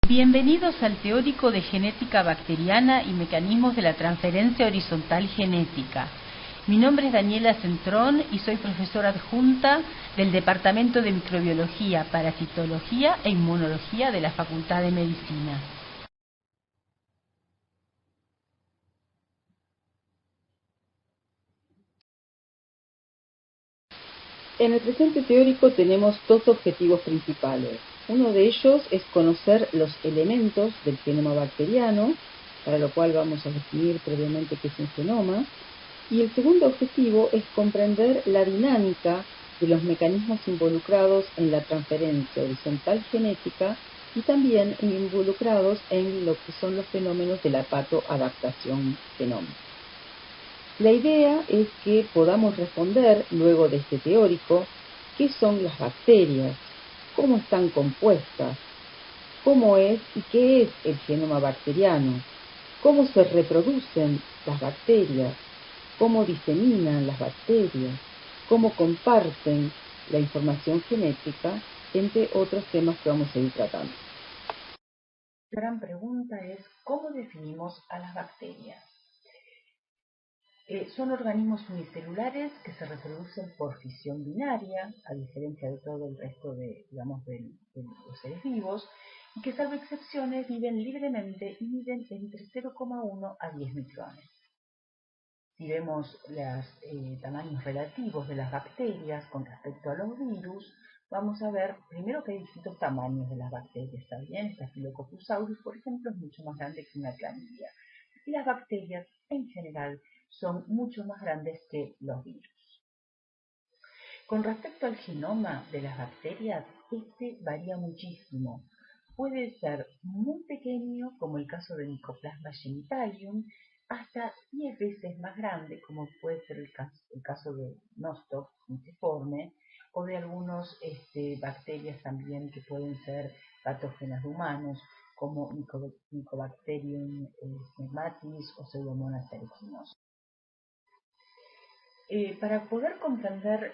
Bienvenidos al teórico de genética bacteriana y mecanismos de la transferencia horizontal genética. Mi nombre es Daniela Centrón y soy profesora adjunta del Departamento de Microbiología, Parasitología e Inmunología de la Facultad de Medicina. En el presente teórico tenemos dos objetivos principales. Uno de ellos es conocer los elementos del genoma bacteriano, para lo cual vamos a definir previamente qué es un genoma. Y el segundo objetivo es comprender la dinámica de los mecanismos involucrados en la transferencia horizontal genética y también involucrados en lo que son los fenómenos de la patoadaptación genómica. La idea es que podamos responder, luego de este teórico, qué son las bacterias, cómo están compuestas, cómo es y qué es el genoma bacteriano, cómo se reproducen las bacterias, cómo diseminan las bacterias, cómo comparten la información genética, entre otros temas que vamos a ir tratando. La gran pregunta es, ¿cómo definimos a las bacterias? Son organismos unicelulares que se reproducen por fisión binaria, a diferencia de todo el resto de los seres vivos, y que salvo excepciones viven libremente y miden entre 0,1 a 10 micrones. Si vemos los tamaños relativos de las bacterias con respecto a los virus, vamos a ver primero que hay distintos tamaños de las bacterias. ¿Está bien? Staphylococcus aureus, por ejemplo, es mucho más grande que una clamidia. Y las bacterias, en general, son mucho más grandes que los virus. Con respecto al genoma de las bacterias, este varía muchísimo. Puede ser muy pequeño, como el caso de Mycoplasma genitalium, hasta 10 veces más grande, como puede ser el caso de Nostoc funciforme, o de algunas bacterias también que pueden ser patógenas de humanos, como Mycobacterium pneumatis o Pseudomonas aeruginosa. Para poder comprender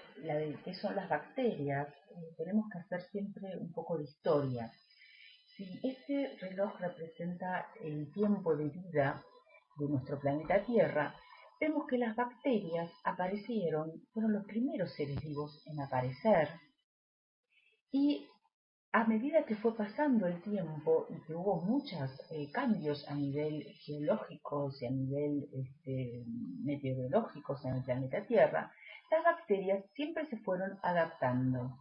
qué son las bacterias, tenemos que hacer siempre un poco de historia. Si este reloj representa el tiempo de vida de nuestro planeta Tierra, vemos que las bacterias fueron los primeros seres vivos en aparecer, y a medida que fue pasando el tiempo y que hubo muchos cambios a nivel geológicos y a nivel meteorológicos en el planeta Tierra, las bacterias siempre se fueron adaptando.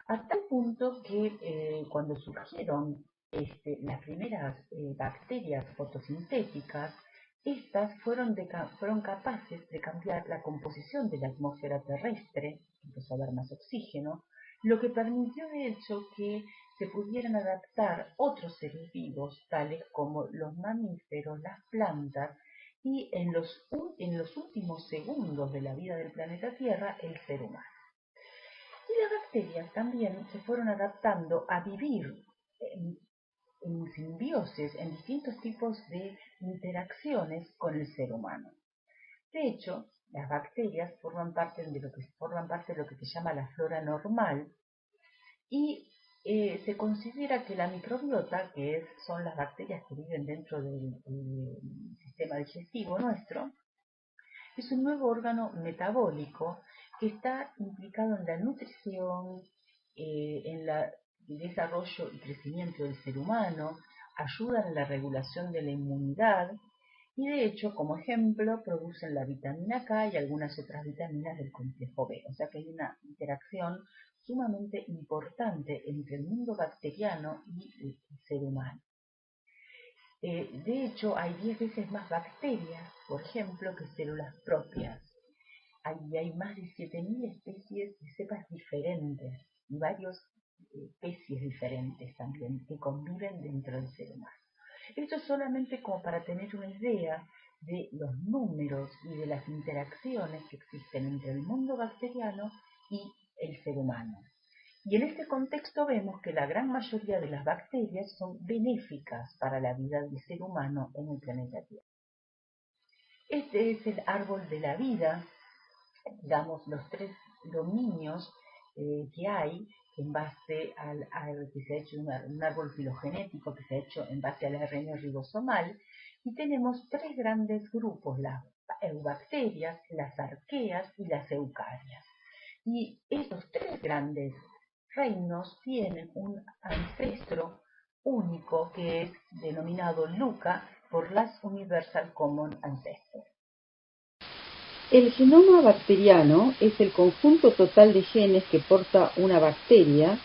A tal punto que cuando surgieron las primeras bacterias fotosintéticas, estas fueron capaces de cambiar la composición de la atmósfera terrestre, empezó a haber más oxígeno, lo que permitió de hecho que se pudieran adaptar otros seres vivos, tales como los mamíferos, las plantas, y en los últimos segundos de la vida del planeta Tierra, el ser humano. Y las bacterias también se fueron adaptando a vivir en simbiosis, en distintos tipos de interacciones con el ser humano. De hecho, las bacterias forman parte de lo que se llama la flora normal, y se considera que la microbiota, son las bacterias que viven dentro del sistema digestivo nuestro, es un nuevo órgano metabólico que está implicado en la nutrición, en el desarrollo y crecimiento del ser humano, ayudan en la regulación de la inmunidad y de hecho, como ejemplo, producen la vitamina K y algunas otras vitaminas del complejo B. O sea que hay una interacción sumamente importante entre el mundo bacteriano y el ser humano. De hecho, hay 10 veces más bacterias, por ejemplo, que células propias. Hay más de 7.000 especies de cepas diferentes y varias especies diferentes también que conviven dentro del ser humano. Esto es solamente como para tener una idea de los números y de las interacciones que existen entre el mundo bacteriano y el ser humano. Y en este contexto vemos que la gran mayoría de las bacterias son benéficas para la vida del ser humano en el planeta Tierra. Este es el árbol de la vida, digamos, los 3 dominios que hay en base que se ha hecho un árbol filogenético que se ha hecho en base al ARN ribosomal, y tenemos tres grandes grupos, las eubacterias, las arqueas y las eucarias. Y estos tres grandes reinos tienen un ancestro único que es denominado LUCA por las Universal Common Ancestor. El genoma bacteriano es el conjunto total de genes que porta una bacteria,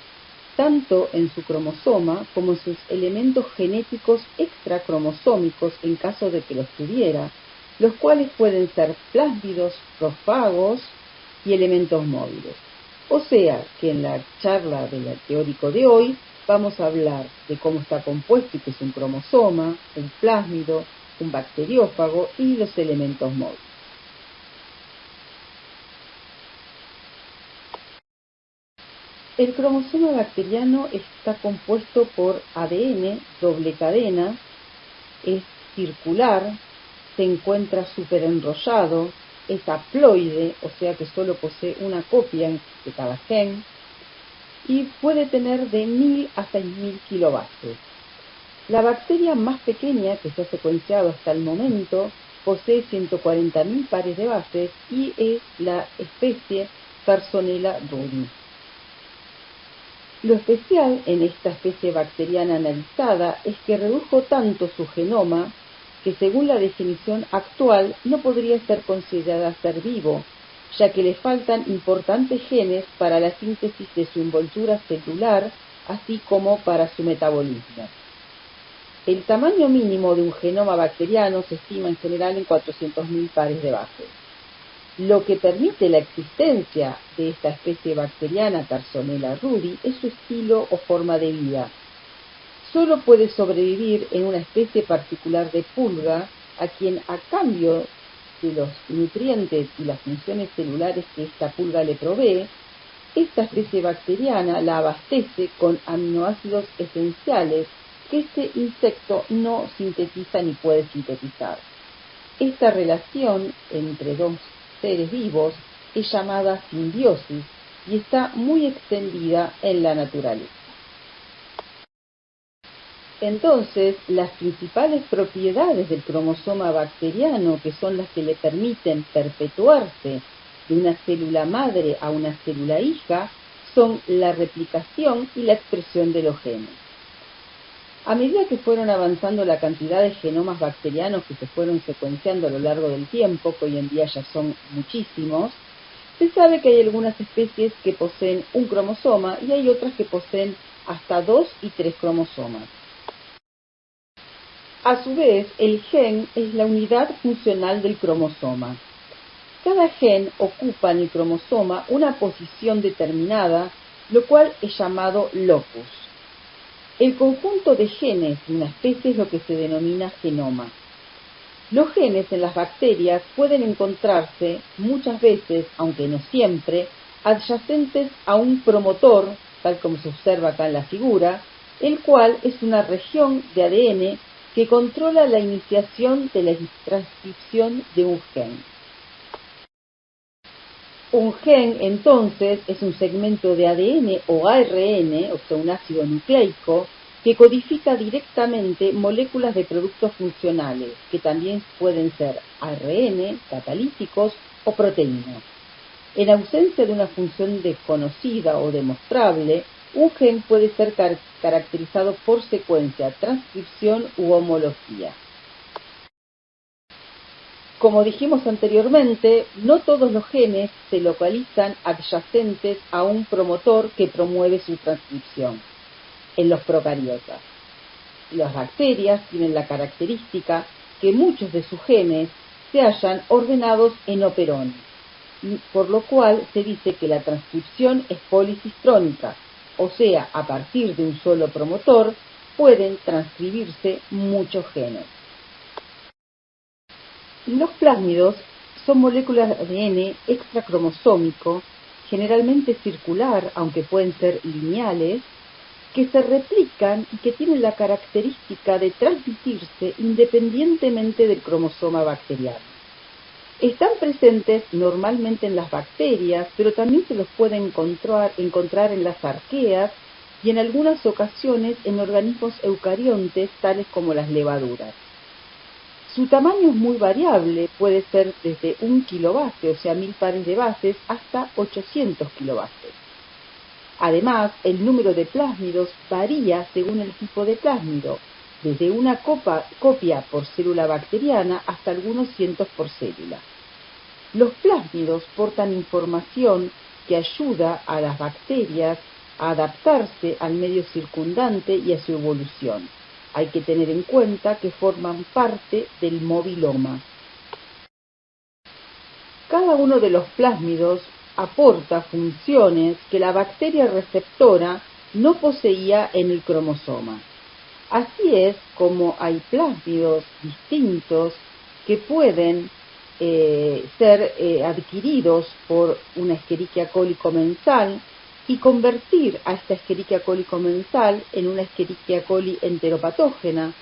tanto en su cromosoma como en sus elementos genéticos extracromosómicos en caso de que los tuviera, los cuales pueden ser plásmidos, prosfagos y elementos móviles. O sea que en la charla del teórico de hoy vamos a hablar de cómo está compuesto y qué es un cromosoma, un plásmido, un bacteriófago y los elementos móviles. El cromosoma bacteriano está compuesto por ADN, doble cadena, es circular, se encuentra superenrollado, es haploide, o sea que solo posee una copia de cada gen, y puede tener de 1000 a 6000 kilobases. La bacteria más pequeña que se ha secuenciado hasta el momento posee 140.000 pares de bases y es la especie Personella rudi. Lo especial en esta especie bacteriana analizada es que redujo tanto su genoma que según la definición actual no podría ser considerada ser vivo, ya que le faltan importantes genes para la síntesis de su envoltura celular, así como para su metabolismo. El tamaño mínimo de un genoma bacteriano se estima en general en 400.000 pares de bases. Lo que permite la existencia de esta especie bacteriana Personella rudi es su estilo o forma de vida. Solo puede sobrevivir en una especie particular de pulga, a quien a cambio de los nutrientes y las funciones celulares que esta pulga le provee, esta especie bacteriana la abastece con aminoácidos esenciales que este insecto no sintetiza ni puede sintetizar. Esta relación entre dos seres vivos es llamada simbiosis y está muy extendida en la naturaleza. Entonces, las principales propiedades del cromosoma bacteriano, que son las que le permiten perpetuarse de una célula madre a una célula hija, son la replicación y la expresión de los genes. A medida que fueron avanzando la cantidad de genomas bacterianos que se fueron secuenciando a lo largo del tiempo, que hoy en día ya son muchísimos, se sabe que hay algunas especies que poseen un cromosoma y hay otras que poseen hasta 2 y 3 cromosomas. A su vez, el gen es la unidad funcional del cromosoma. Cada gen ocupa en el cromosoma una posición determinada, lo cual es llamado locus. El conjunto de genes de una especie es lo que se denomina genoma. Los genes en las bacterias pueden encontrarse muchas veces, aunque no siempre, adyacentes a un promotor, tal como se observa acá en la figura, el cual es una región de ADN que controla la iniciación de la transcripción de un gen. Un gen, entonces, es un segmento de ADN o ARN, o sea, un ácido nucleico, que codifica directamente moléculas de productos funcionales, que también pueden ser ARN, catalíticos o proteínas. En ausencia de una función desconocida o demostrable, un gen puede ser caracterizado por secuencia, transcripción u homología. Como dijimos anteriormente, no todos los genes se localizan adyacentes a un promotor que promueve su transcripción en los procariotas. Las bacterias tienen la característica que muchos de sus genes se hallan ordenados en operones, por lo cual se dice que la transcripción es policistrónica, o sea, a partir de un solo promotor pueden transcribirse muchos genes. Los plásmidos son moléculas de ADN extracromosómico, generalmente circular, aunque pueden ser lineales, que se replican y que tienen la característica de transmitirse independientemente del cromosoma bacteriano. Están presentes normalmente en las bacterias, pero también se los puede encontrar en las arqueas y en algunas ocasiones en organismos eucariontes tales como las levaduras. Su tamaño es muy variable, puede ser desde 1 kilobase, o sea 1000 pares de bases, hasta 800 kilobases. Además, el número de plásmidos varía según el tipo de plásmido, desde una copia por célula bacteriana hasta algunos cientos por célula. Los plásmidos portan información que ayuda a las bacterias a adaptarse al medio circundante y a su evolución. Hay que tener en cuenta que forman parte del mobiloma. Cada uno de los plásmidos aporta funciones que la bacteria receptora no poseía en el cromosoma. Así es como hay plásmidos distintos que pueden ser adquiridos por una Escherichia coli comensal y convertir a esta Escherichia coli comensal en una Escherichia coli enteropatógena,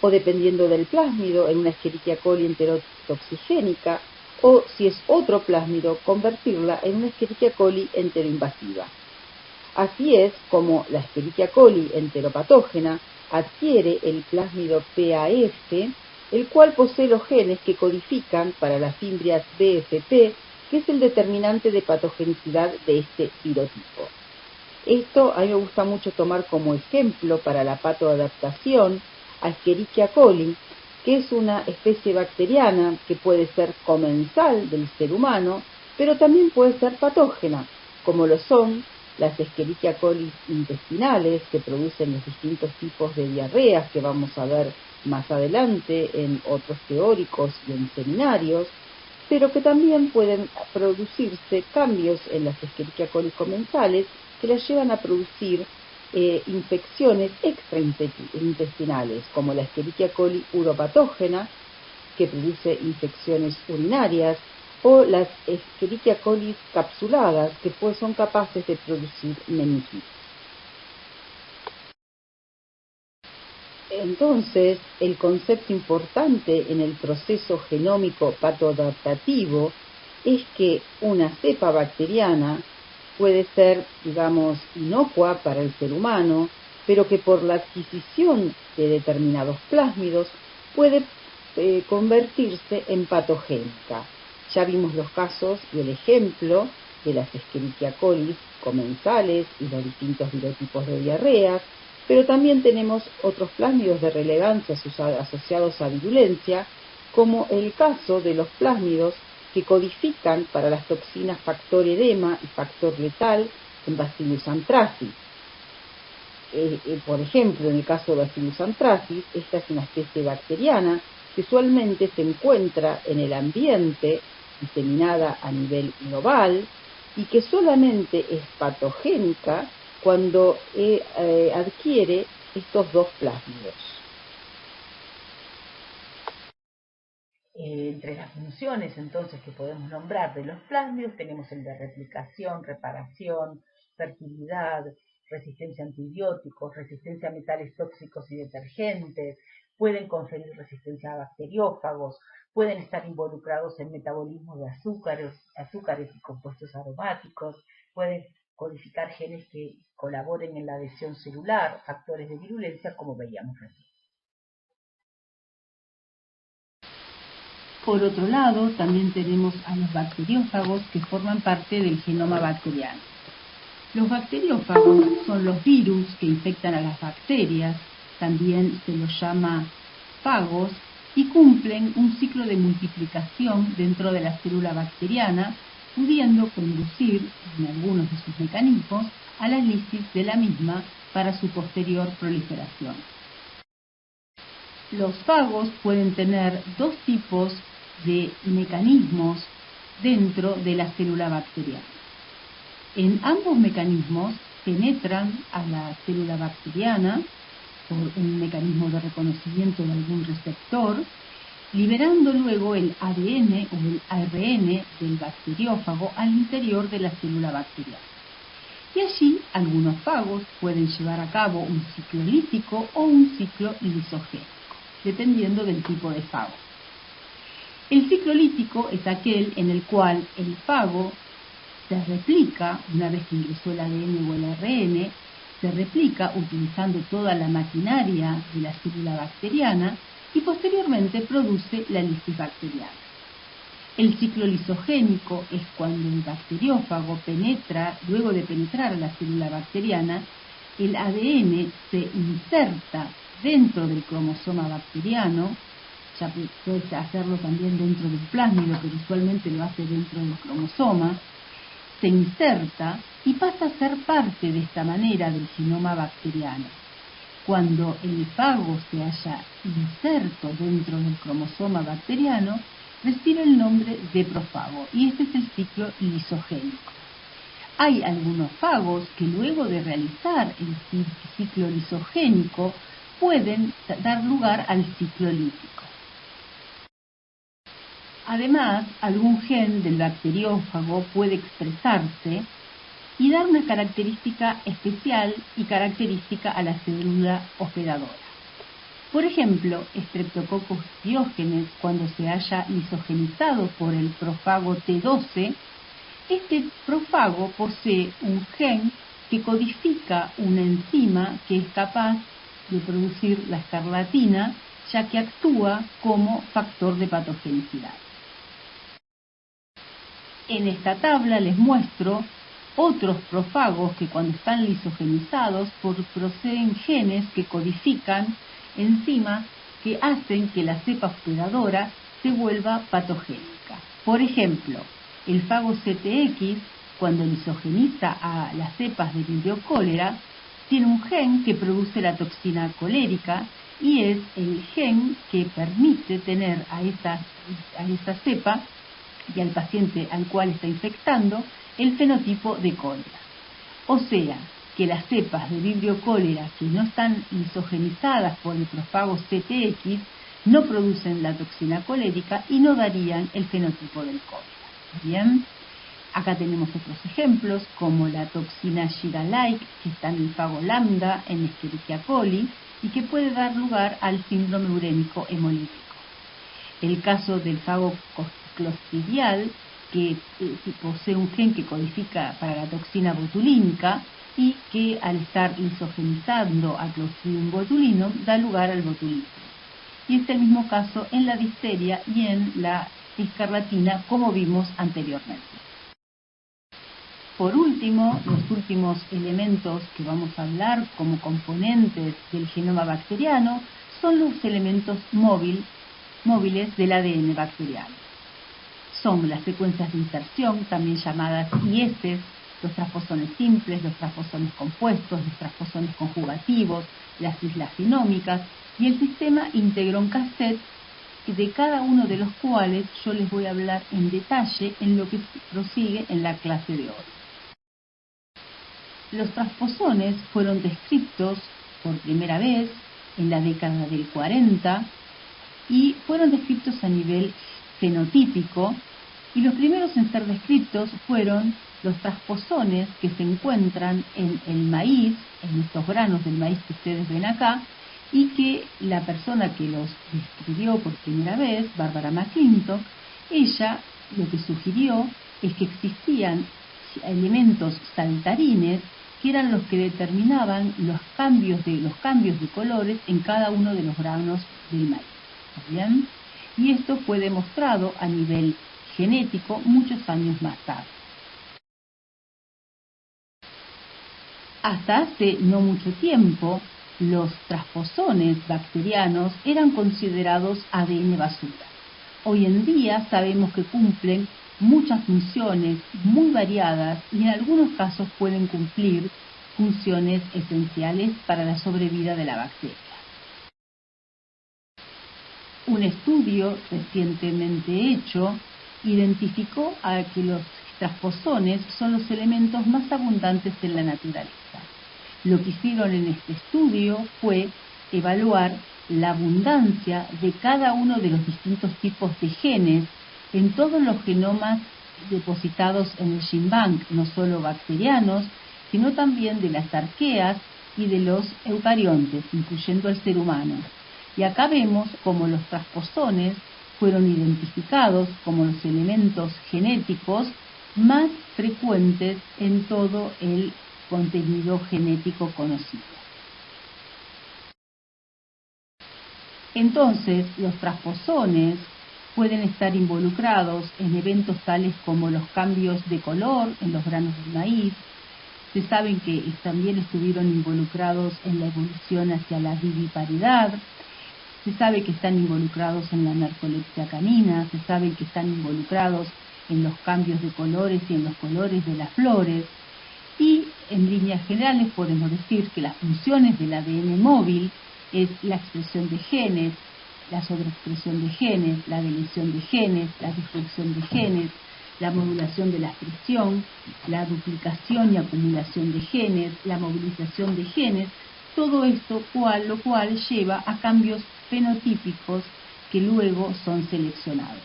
o dependiendo del plásmido, en una Escherichia coli enterotoxigénica, o si es otro plásmido, convertirla en una Escherichia coli enteroinvasiva. Así es como la Escherichia coli enteropatógena adquiere el plásmido PAF, el cual posee los genes que codifican para las fimbrias BFP, que es el determinante de patogenicidad de este virotipo. Esto a mí me gusta mucho tomar como ejemplo para la patoadaptación a Escherichia coli, que es una especie bacteriana que puede ser comensal del ser humano, pero también puede ser patógena, como lo son las Escherichia coli intestinales, que producen los distintos tipos de diarreas que vamos a ver más adelante en otros teóricos y en seminarios, pero que también pueden producirse cambios en las Escherichia coli comensales que las llevan a producir infecciones extraintestinales, como la Escherichia coli uropatógena, que produce infecciones urinarias, o las Escherichia coli capsuladas, que pues son capaces de producir meningitis. Entonces, el concepto importante en el proceso genómico patoadaptativo es que una cepa bacteriana puede ser, digamos, inocua para el ser humano, pero que por la adquisición de determinados plásmidos puede convertirse en patogénica. Ya vimos los casos y el ejemplo de las Escherichia coli comensales y los distintos virotipos de diarreas, pero también tenemos otros plásmidos de relevancia asociados a virulencia, como el caso de los plásmidos que codifican para las toxinas factor edema y factor letal en Bacillus anthracis. Por ejemplo, en el caso de Bacillus anthracis, esta es una especie bacteriana que usualmente se encuentra en el ambiente, diseminada a nivel global, y que solamente es patogénica cuando adquiere estos dos plásmidos. Entre las funciones entonces que podemos nombrar de los plásmidos tenemos el de replicación, reparación, fertilidad, resistencia a antibióticos, resistencia a metales tóxicos y detergentes, pueden conferir resistencia a bacteriófagos, pueden estar involucrados en metabolismo de azúcares y compuestos aromáticos, pueden codificar genes que colaboren en la adhesión celular, factores de virulencia, como veíamos recién. Por otro lado, también tenemos a los bacteriófagos que forman parte del genoma bacteriano. Los bacteriófagos son los virus que infectan a las bacterias, también se los llama fagos, y cumplen un ciclo de multiplicación dentro de la célula bacteriana, pudiendo conducir, en algunos de sus mecanismos, a la lisis de la misma para su posterior proliferación. Los fagos pueden tener dos tipos de mecanismos dentro de la célula bacteriana. En ambos mecanismos penetran a la célula bacteriana por un mecanismo de reconocimiento de algún receptor, liberando luego el ADN o el ARN del bacteriófago al interior de la célula bacteriana. Y allí algunos fagos pueden llevar a cabo un ciclo lítico o un ciclo lisogénico, dependiendo del tipo de fago. El ciclo lítico es aquel en el cual el fago se replica, una vez que ingresó el ADN o el ARN, se replica utilizando toda la maquinaria de la célula bacteriana y posteriormente produce la lisis bacteriana. El ciclo lisogénico es cuando el bacteriófago penetra, luego de penetrar a la célula bacteriana, el ADN se inserta dentro del cromosoma bacteriano, ya puede hacerlo también dentro del plásmido, pero usualmente lo hace dentro del cromosoma, se inserta y pasa a ser parte de esta manera del genoma bacteriano. Cuando el fago se haya inserto dentro del cromosoma bacteriano, recibe el nombre de profago, y este es el ciclo lisogénico. Hay algunos fagos que luego de realizar el ciclo lisogénico pueden dar lugar al ciclo lítico. Además, algún gen del bacteriófago puede expresarse y dar una característica especial y característica a la célula hospedadora. Por ejemplo, Streptococcus pyogenes, cuando se haya lisogenizado por el profago T12, este profago posee un gen que codifica una enzima que es capaz de producir la escarlatina, ya que actúa como factor de patogenicidad. En esta tabla les muestro otros profagos que cuando están lisogenizados poseen genes que codifican enzimas que hacen que la cepa hospedadora se vuelva patogénica. Por ejemplo, el fago CTX, cuando lisogeniza a las cepas de Vibrio cholera, tiene un gen que produce la toxina colérica y es el gen que permite tener a esa cepa y al paciente al cual está infectando el fenotipo de cólera. O sea, que las cepas de Vibrio cholera que no están lisogenizadas por el profago CTX no producen la toxina colérica y no darían el fenotipo del cólera. Bien, acá tenemos otros ejemplos como la toxina Shiga-like que está en el fago lambda en Escherichia coli y que puede dar lugar al síndrome urémico hemolítico. El caso del fago clostridial que posee un gen que codifica para la toxina botulínica y que al estar lisogenizando a Clostridium botulinum da lugar al botulismo. Y es el mismo caso en la difteria y en la escarlatina, como vimos anteriormente. Por último, los últimos elementos que vamos a hablar como componentes del genoma bacteriano son los elementos móviles del ADN bacteriano. Son las secuencias de inserción, también llamadas IS, los trasposones simples, los trasposones compuestos, los trasposones conjugativos, las islas genómicas y el sistema integron-cassette, de cada uno de los cuales yo les voy a hablar en detalle en lo que prosigue en la clase de hoy. Los trasposones fueron descritos por primera vez en la década del 40 y fueron descritos a nivel fenotípico, y los primeros en ser descritos fueron los trasposones que se encuentran en el maíz, en estos granos del maíz que ustedes ven acá, y que la persona que los describió por primera vez, Barbara McClintock, ella lo que sugirió es que existían elementos saltarines que eran los que determinaban los cambios de colores en cada uno de los granos del maíz. ¿Bien? Y esto fue demostrado a nivel genético muchos años más tarde. Hasta hace no mucho tiempo, los trasposones bacterianos eran considerados ADN basura. Hoy en día sabemos que cumplen muchas funciones muy variadas y en algunos casos pueden cumplir funciones esenciales para la sobrevida de la bacteria. Un estudio recientemente hecho identificó a que los trasposones son los elementos más abundantes en la naturaleza. Lo que hicieron en este estudio fue evaluar la abundancia de cada uno de los distintos tipos de genes en todos los genomas depositados en el GenBank, no solo bacterianos, sino también de las arqueas y de los eucariontes, incluyendo al ser humano. Y acá vemos cómo los trasposones fueron identificados como los elementos genéticos más frecuentes en todo el contenido genético conocido. Entonces, los transposones pueden estar involucrados en eventos tales como los cambios de color en los granos del maíz. Se sabe que también estuvieron involucrados en la evolución hacia la viviparidad. Se sabe que están involucrados en la narcolepsia canina. Se sabe que están involucrados en los cambios de colores y en los colores de las flores. Y en líneas generales podemos decir que las funciones del ADN móvil es la expresión de genes, la sobreexpresión de genes, la deleción de genes, la destrucción de genes, la modulación de la expresión, la duplicación y acumulación de genes, la movilización de genes, todo esto lo cual lleva a cambios fenotípicos que luego son seleccionados.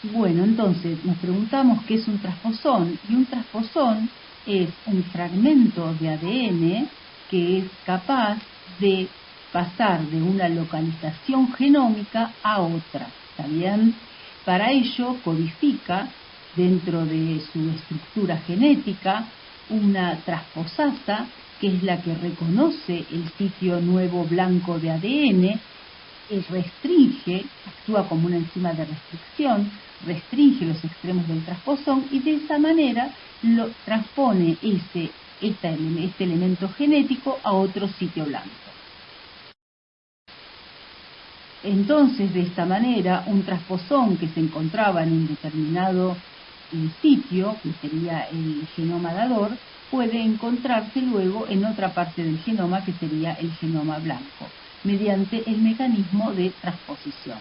Bueno, entonces nos preguntamos qué es un transposón, y un transposón es un fragmento de ADN que es capaz de pasar de una localización genómica a otra, ¿está bien? Para ello codifica dentro de su estructura genética una transposasa, que es la que reconoce el sitio nuevo blanco de ADN, restringe, actúa como una enzima de restricción, restringe los extremos del transposón y de esa manera lo transpone este elemento genético a otro sitio blanco. Entonces, de esta manera, un transposón que se encontraba en un determinado sitio, que sería el genoma dador, puede encontrarse luego en otra parte del genoma, que sería el genoma blanco, mediante el mecanismo de transposición.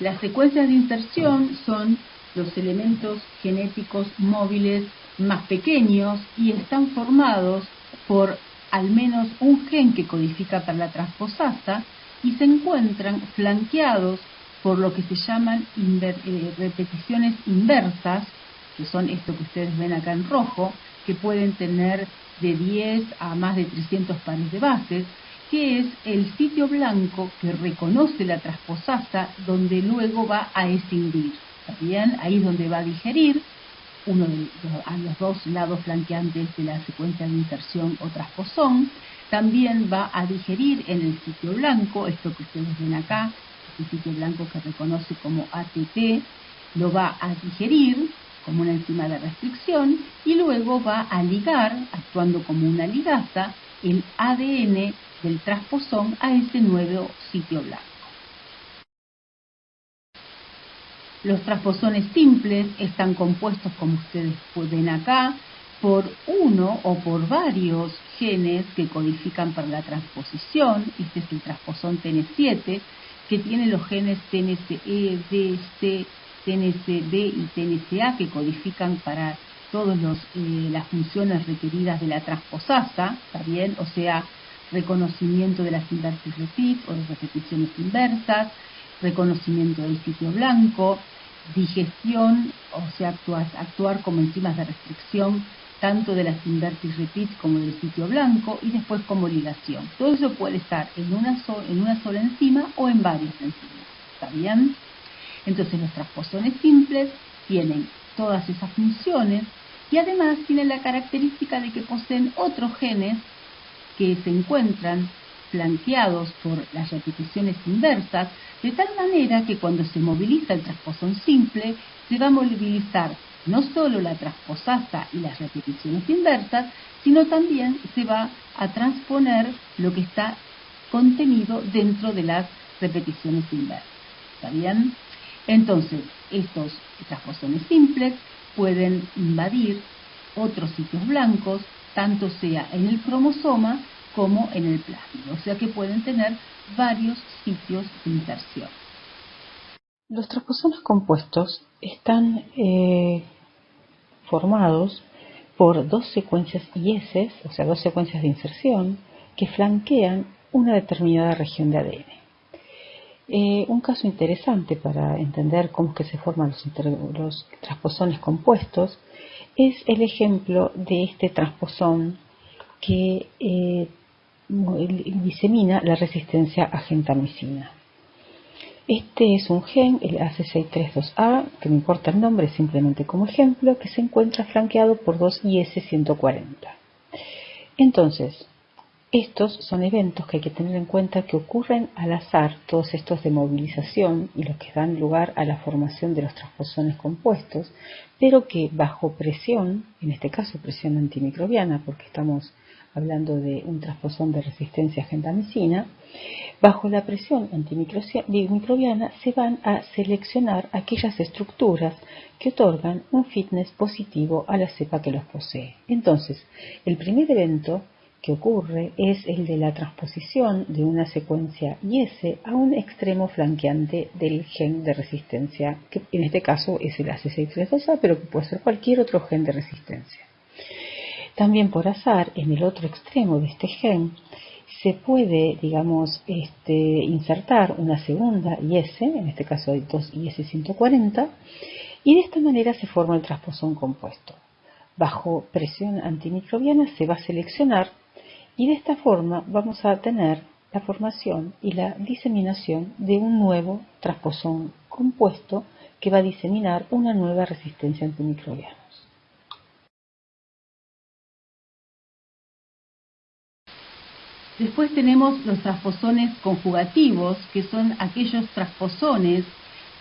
Las secuencias de inserción son los elementos genéticos móviles más pequeños y están formados por al menos un gen que codifica para la transposasa y se encuentran flanqueados por lo que se llaman repeticiones inversas, que son esto que ustedes ven acá en rojo, que pueden tener de 10 a más de 300 pares de bases, que es el sitio blanco que reconoce la transposasa donde luego va a escindir. ¿Está bien? Ahí es donde va a digerir a los dos lados flanqueantes de la secuencia de inserción o transposón. También va a digerir en el sitio blanco, esto que ustedes ven acá, el sitio blanco que reconoce como ATP, lo va a digerir como una enzima de restricción y luego va a ligar, actuando como una ligasa, el ADN del transposón a ese nuevo sitio blanco. Los transposones simples están compuestos, como ustedes ven acá, por uno o por varios genes que codifican para la transposición. Este es el transposón TN7, que tiene los genes TNCE, DC, TNCB y TNCA, que codifican para todas las funciones requeridas de la transposasa, ¿está bien? O sea, reconocimiento de las inverse repeat o de repeticiones inversas, reconocimiento del sitio blanco, digestión, o sea, actuar como enzimas de restricción tanto de las inverse repeat como del sitio blanco y después como ligación. Todo eso puede estar en una sola enzima o en varias enzimas, ¿está bien? Entonces los transposones simples tienen todas esas funciones y además tienen la característica de que poseen otros genes que se encuentran flanqueados por las repeticiones inversas, de tal manera que cuando se moviliza el transposón simple, se va a movilizar no solo la transposasa y las repeticiones inversas, sino también se va a transponer lo que está contenido dentro de las repeticiones inversas. ¿Está bien? Entonces, estos transposones simples pueden invadir otros sitios blancos, tanto sea en el cromosoma como en el plásmido, o sea que pueden tener varios sitios de inserción. Los transposones compuestos están formados por dos secuencias IS, o sea, dos secuencias de inserción, que flanquean una determinada región de ADN. Un caso interesante para entender cómo es que se forman los transposones compuestos es el ejemplo de este transposón que disemina la resistencia a gentamicina. Este es un gen, el AC632A, que no importa el nombre, simplemente como ejemplo, que se encuentra flanqueado por dos IS-140. Entonces, estos son eventos que hay que tener en cuenta que ocurren al azar, todos estos de movilización y los que dan lugar a la formación de los transposones compuestos, pero que bajo presión, en este caso presión antimicrobiana, porque estamos hablando de un transposón de resistencia a gentamicina, bajo la presión antimicrobiana se van a seleccionar aquellas estructuras que otorgan un fitness positivo a la cepa que los posee. Entonces, el primer evento que ocurre es el de la transposición de una secuencia IS a un extremo flanqueante del gen de resistencia, que en este caso es el AC632A, pero que puede ser cualquier otro gen de resistencia. También por azar, en el otro extremo de este gen, se puede, insertar una segunda IS, en este caso hay dos IS-140, y de esta manera se forma el transposón compuesto. Bajo presión antimicrobiana se va a seleccionar y de esta forma vamos a tener la formación y la diseminación de un nuevo transposón compuesto que va a diseminar una nueva resistencia antimicrobiana. Después tenemos los transposones conjugativos, que son aquellos transposones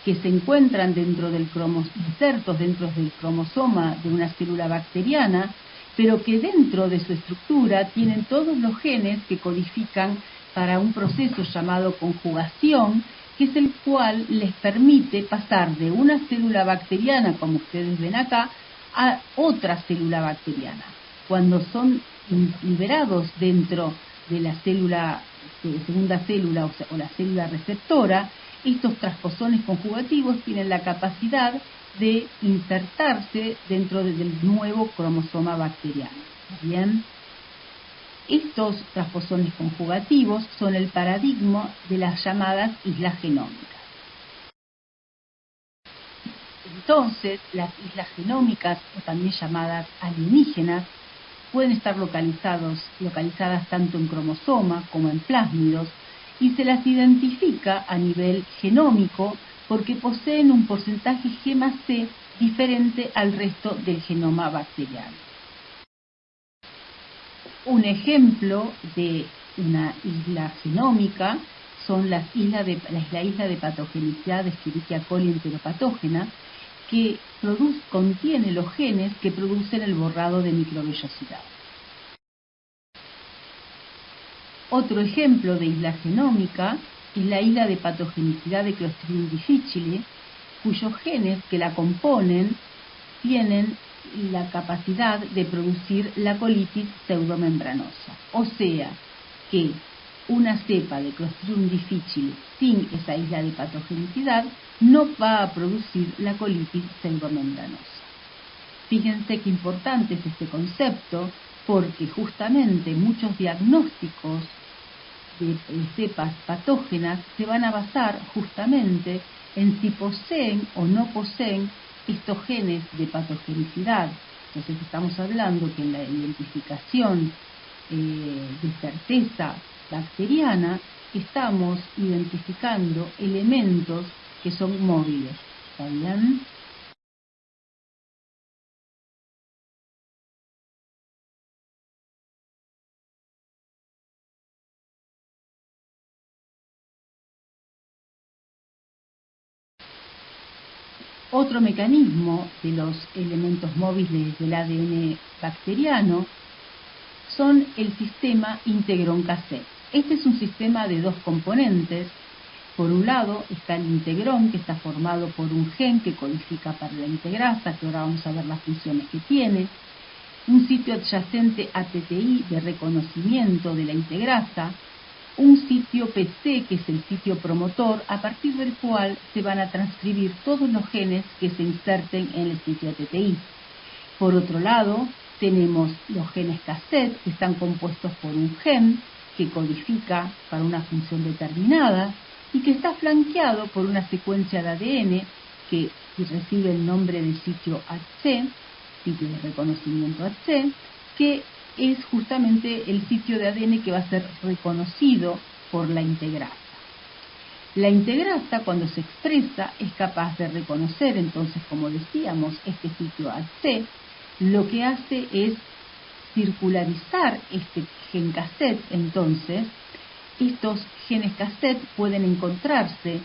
que se encuentran insertos dentro del cromosoma de una célula bacteriana, pero que dentro de su estructura tienen todos los genes que codifican para un proceso llamado conjugación, que es el cual les permite pasar de una célula bacteriana, como ustedes ven acá, a otra célula bacteriana. Cuando son liberados dentro de la célula, segunda célula o la célula receptora, estos transposones conjugativos tienen la capacidad de insertarse dentro del nuevo cromosoma bacteriano. Bien, estos transposones conjugativos son el paradigma de las llamadas islas genómicas. Entonces, las islas genómicas, o también llamadas alienígenas, pueden estar localizadas tanto en cromosoma como en plásmidos, y se las identifica a nivel genómico porque poseen un porcentaje G más C diferente al resto del genoma bacteriano. Un ejemplo de una isla genómica son la isla de patogenicidad de Escherichia coli enteropatógena, que contiene los genes que producen el borrado de microvellosidad. Otro ejemplo de isla genómica es la isla de patogenicidad de Clostridium difficile, cuyos genes que la componen tienen la capacidad de producir la colitis pseudomembranosa. O sea, que una cepa de Clostridium difficile sin esa isla de patogenicidad no va a producir la colitis pseudomembranosa. Fíjense qué importante es este concepto, porque justamente muchos diagnósticos de cepas patógenas se van a basar justamente en si poseen o no poseen estos genes de patogenicidad. Entonces estamos hablando que en la identificación de certeza bacteriana estamos identificando elementos que son móviles. ¿Está bien? Otro mecanismo de los elementos móviles del ADN bacteriano son el sistema integrón cassette. Este es un sistema de dos componentes. Por un lado está el integrón, que está formado por un gen que codifica para la integrasa, que ahora vamos a ver las funciones que tiene, un sitio adyacente a TTI de reconocimiento de la integrasa, un sitio PC, que es el sitio promotor, a partir del cual se van a transcribir todos los genes que se inserten en el sitio TTI. Por otro lado, tenemos los genes cassette, que están compuestos por un gen que codifica para una función determinada y que está flanqueado por una secuencia de ADN que recibe el nombre de sitio HC, sitio de reconocimiento HC, que es justamente el sitio de ADN que va a ser reconocido por la integrasa. La integrasa, cuando se expresa, es capaz de reconocer, entonces, como decíamos, este sitio AC. Lo que hace es circularizar este gen cassette. Entonces, estos genes cassette pueden encontrarse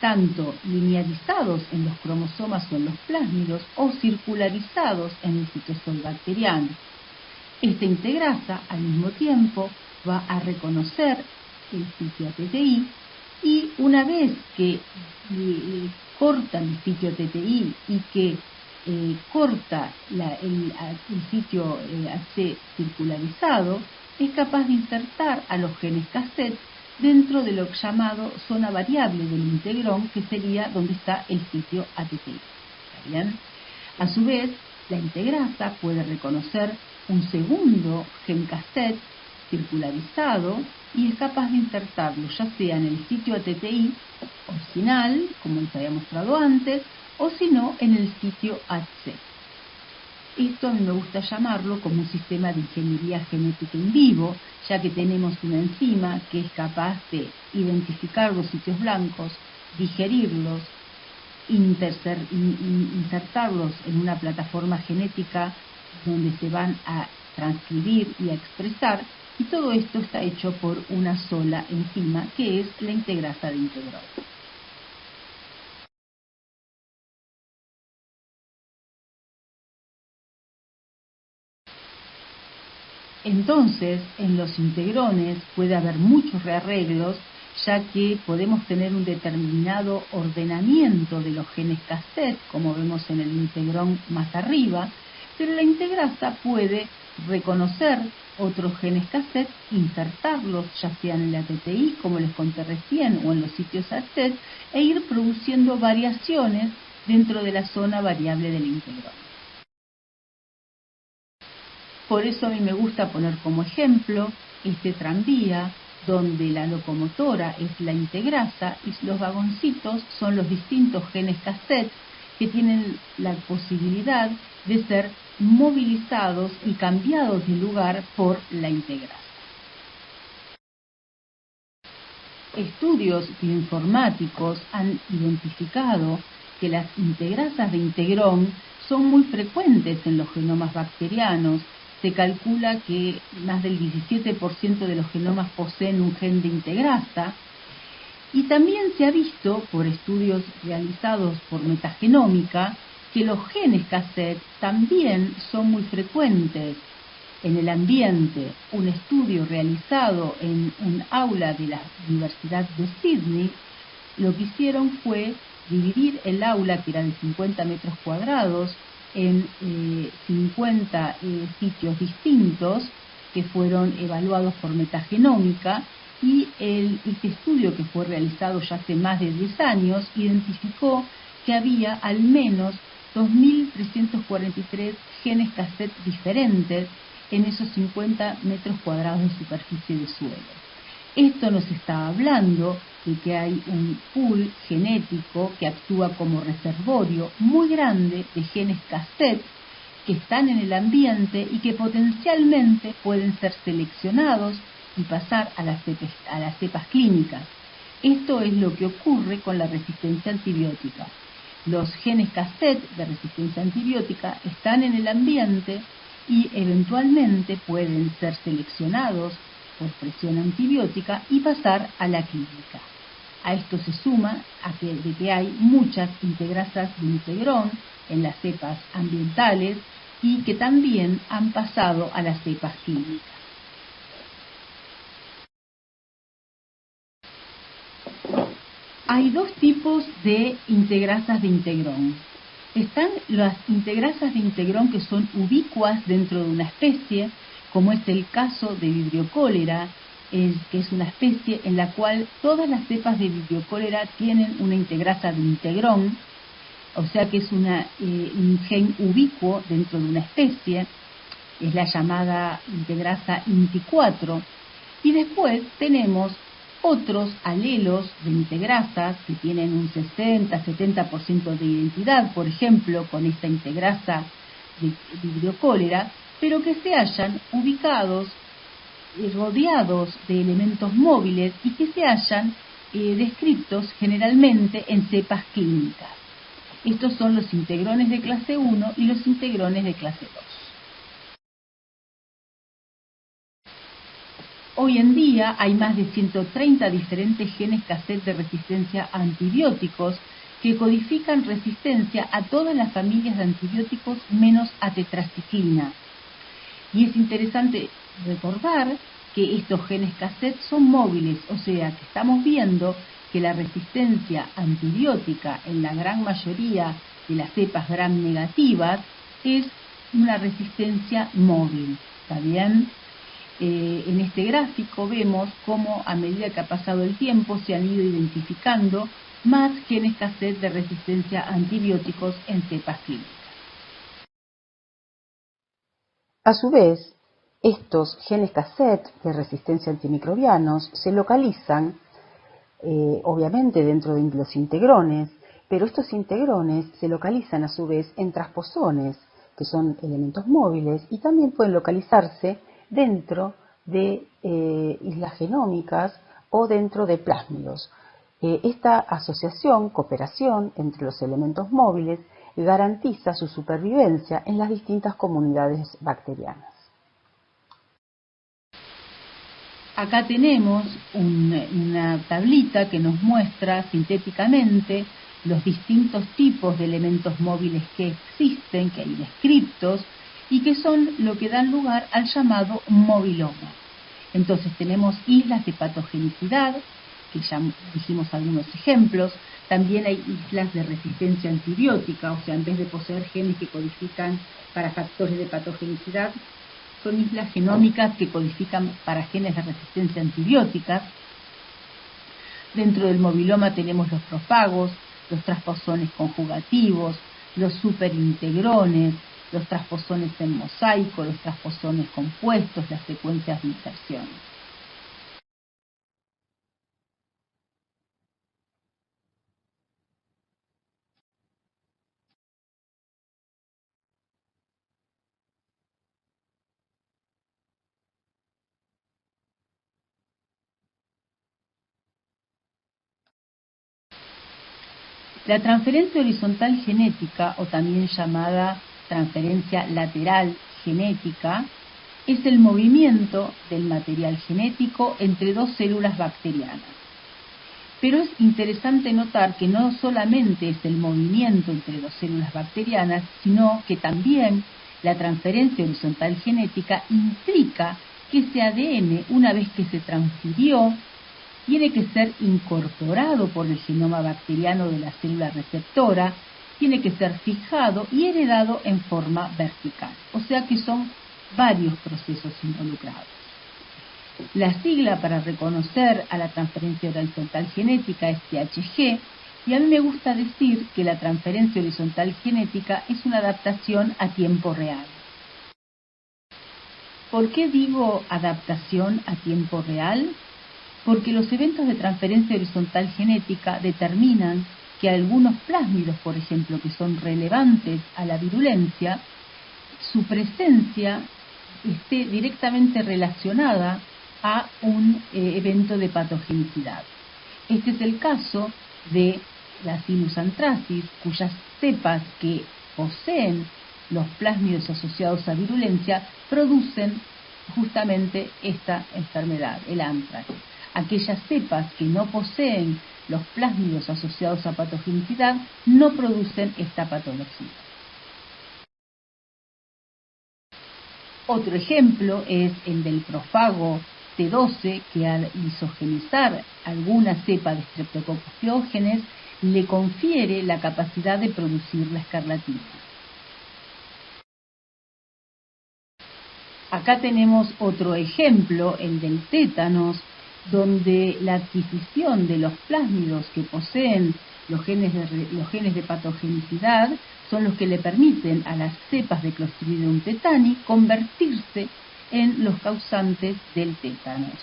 tanto linearizados en los cromosomas o en los plásmidos o circularizados en el citosol bacteriano. Esta integrasa, al mismo tiempo, va a reconocer el sitio TTI, y una vez que corta el sitio TTI y que corta el sitio AC circularizado, es capaz de insertar a los genes cassette dentro de lo llamado zona variable del integrón, que sería donde está el sitio ATTI. ¿Está bien? A su vez, la integrasa puede reconocer un segundo gen cassette circularizado y es capaz de insertarlo ya sea en el sitio ATTI original, como les había mostrado antes, o si no en el sitio AC. Esto a mí me gusta llamarlo como un sistema de ingeniería genética en vivo, ya que tenemos una enzima que es capaz de identificar los sitios blancos, digerirlos, insertarlos en una plataforma genética donde se van a transcribir y a expresar, y todo esto está hecho por una sola enzima, que es la integrasa de integrón. Entonces, en los integrones puede haber muchos rearreglos, ya que podemos tener un determinado ordenamiento de los genes cassette, como vemos en el integrón más arriba, pero la integrasa puede reconocer otros genes cassette, insertarlos ya sea en el ATTI, como les conté recién, o en los sitios ACET, e ir produciendo variaciones dentro de la zona variable del integrón. Por eso a mí me gusta poner como ejemplo este tranvía, donde la locomotora es la integrasa y los vagoncitos son los distintos genes cassette que tienen la posibilidad de ser movilizados y cambiados de lugar por la integrasa. Estudios bioinformáticos han identificado que las integrasas de integrón son muy frecuentes en los genomas bacterianos. Se calcula que más del 17% de los genomas poseen un gen de integrasa, y también se ha visto por estudios realizados por metagenómica que los genes cassette también son muy frecuentes en el ambiente. Un estudio realizado en un aula de la Universidad de Sydney, lo que hicieron fue dividir el aula, que era de 50 metros cuadrados, en 50 sitios distintos que fueron evaluados por metagenómica, y este estudio, que fue realizado ya hace más de 10 años, identificó que había al menos 2.343 genes cassette diferentes en esos 50 metros cuadrados de superficie de suelo. Esto nos está hablando de que hay un pool genético que actúa como reservorio muy grande de genes cassette que están en el ambiente y que potencialmente pueden ser seleccionados y pasar a las cepas clínicas. Esto es lo que ocurre con la resistencia antibiótica. Los genes cassette de resistencia antibiótica están en el ambiente y eventualmente pueden ser seleccionados por presión antibiótica y pasar a la clínica. A esto se suma de que hay muchas integrasas de integrón en las cepas ambientales y que también han pasado a las cepas clínicas. Hay dos tipos de integrasas de integrón. Están las integrasas de integrón que son ubicuas dentro de una especie, como es el caso de Vibrio cholera, que es una especie en la cual todas las cepas de Vibrio cholera tienen una integrasa de integrón, o sea que es un gen ubicuo dentro de una especie, es la llamada integrasa INT4, y después tenemos otros alelos de integrasas que tienen un 60-70% de identidad, por ejemplo, con esta integrasa de Vibrio cholera, pero que se hallan ubicados, rodeados de elementos móviles y que se hallan descritos generalmente en cepas clínicas. Estos son los integrones de clase 1 y los integrones de clase 2. Hoy en día hay más de 130 diferentes genes cassette de resistencia a antibióticos que codifican resistencia a todas las familias de antibióticos menos a tetraciclina. Y es interesante recordar que estos genes cassette son móviles, o sea que estamos viendo que la resistencia antibiótica en la gran mayoría de las cepas gram negativas es una resistencia móvil, ¿está bien? En este gráfico vemos cómo a medida que ha pasado el tiempo se han ido identificando más genes cassette de resistencia a antibióticos en cepas clínicas. A su vez, estos genes cassette de resistencia a antimicrobianos se localizan obviamente dentro de los integrones, pero estos integrones se localizan a su vez en transposones, que son elementos móviles, y también pueden localizarse dentro de islas genómicas o dentro de plásmidos. Esta asociación, cooperación entre los elementos móviles garantiza su supervivencia en las distintas comunidades bacterianas. Acá tenemos una tablita que nos muestra sintéticamente los distintos tipos de elementos móviles que existen, que hay descriptos, y que son lo que dan lugar al llamado moviloma. Entonces tenemos islas de patogenicidad, que ya dijimos algunos ejemplos. También hay islas de resistencia antibiótica, o sea, en vez de poseer genes que codifican para factores de patogenicidad, son islas genómicas que codifican para genes de resistencia antibiótica. Dentro del moviloma tenemos los profagos, los transposones conjugativos, los superintegrones, los transposones en mosaico, los transposones compuestos, las secuencias de inserción. La transferencia horizontal genética, o también llamada transferencia lateral genética, es el movimiento del material genético entre dos células bacterianas. Pero es interesante notar que no solamente es el movimiento entre dos células bacterianas, sino que también la transferencia horizontal genética implica que ese ADN, una vez que se transfirió, tiene que ser incorporado por el genoma bacteriano de la célula receptora, tiene que ser fijado y heredado en forma vertical. O sea que son varios procesos involucrados. La sigla para reconocer a la transferencia horizontal genética es THG, y a mí me gusta decir que la transferencia horizontal genética es una adaptación a tiempo real. ¿Por qué digo adaptación a tiempo real? Porque los eventos de transferencia horizontal genética determinan que algunos plásmidos, por ejemplo, que son relevantes a la virulencia, su presencia esté directamente relacionada a un evento de patogenicidad. Este es el caso de la Sinus anthracis, cuyas cepas que poseen los plásmidos asociados a virulencia producen justamente esta enfermedad, el anthrax. Aquellas cepas que no poseen los plásmidos asociados a patogenicidad no producen esta patología. Otro ejemplo es el del profago T12, que al isogenizar alguna cepa de Streptococcus pyogenes le confiere la capacidad de producir la escarlatina. Acá tenemos otro ejemplo, el del tétanos, donde la adquisición de los plásmidos que poseen los genes de patogenicidad son los que le permiten a las cepas de Clostridium tetani convertirse en los causantes del tétanos.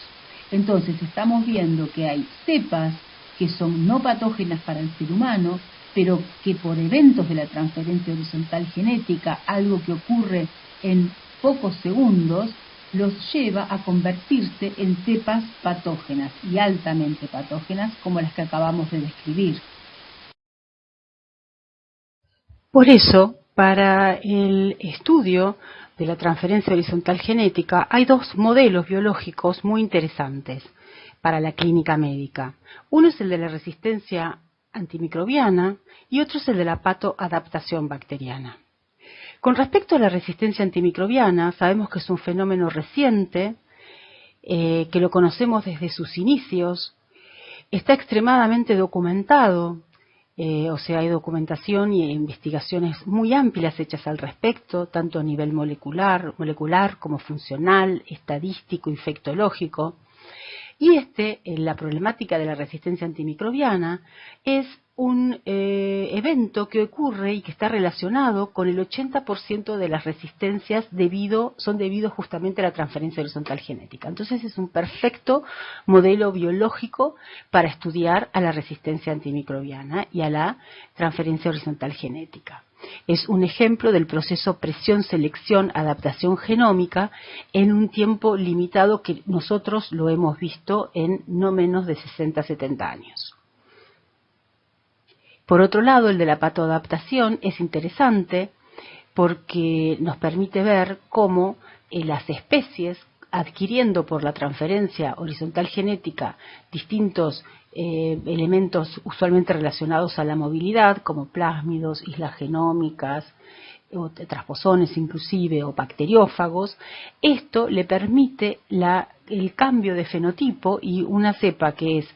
Entonces estamos viendo que hay cepas que son no patógenas para el ser humano, pero que por eventos de la transferencia horizontal genética, algo que ocurre en pocos segundos los lleva a convertirse en cepas patógenas y altamente patógenas como las que acabamos de describir. Por eso, para el estudio de la transferencia horizontal genética hay dos modelos biológicos muy interesantes para la clínica médica. Uno es el de la resistencia antimicrobiana y otro es el de la patoadaptación bacteriana. Con respecto a la resistencia antimicrobiana, sabemos que es un fenómeno reciente, que lo conocemos desde sus inicios, está extremadamente documentado. O sea, hay documentación y investigaciones muy amplias hechas al respecto, tanto a nivel molecular como funcional, estadístico, infectológico. Y la problemática de la resistencia antimicrobiana es un evento que ocurre y que está relacionado con el 80% de las resistencias son debido justamente a la transferencia horizontal genética. Entonces es un perfecto modelo biológico para estudiar a la resistencia antimicrobiana y a la transferencia horizontal genética. Es un ejemplo del proceso presión-selección-adaptación genómica en un tiempo limitado que nosotros lo hemos visto en no menos de 60-70 años. Por otro lado, el de la patoadaptación es interesante porque nos permite ver cómo las especies, adquiriendo por la transferencia horizontal genética distintos elementos usualmente relacionados a la movilidad, como plásmidos, islas genómicas, o transposones inclusive, o bacteriófagos, esto le permite el cambio de fenotipo y una cepa que es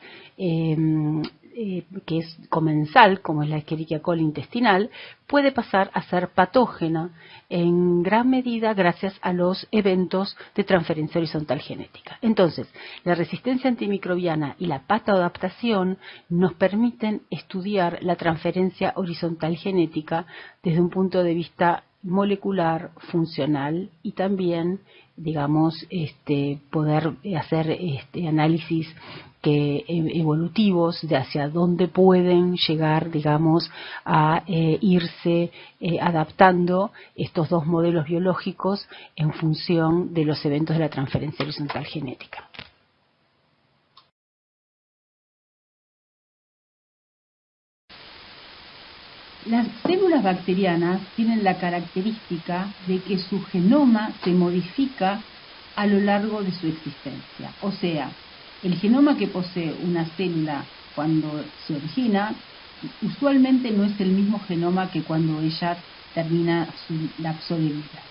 comensal, como es la Escherichia coli intestinal, puede pasar a ser patógena en gran medida gracias a los eventos de transferencia horizontal genética. Entonces, la resistencia antimicrobiana y la patoadaptación nos permiten estudiar la transferencia horizontal genética desde un punto de vista molecular, funcional y también, digamos, poder hacer análisis evolutivos de hacia dónde pueden llegar, digamos, a irse adaptando estos dos modelos biológicos en función de los eventos de la transferencia horizontal genética. Las células bacterianas tienen la característica de que su genoma se modifica a lo largo de su existencia. O sea, el genoma que posee una célula cuando se origina usualmente no es el mismo genoma que cuando ella termina su lapso de vida.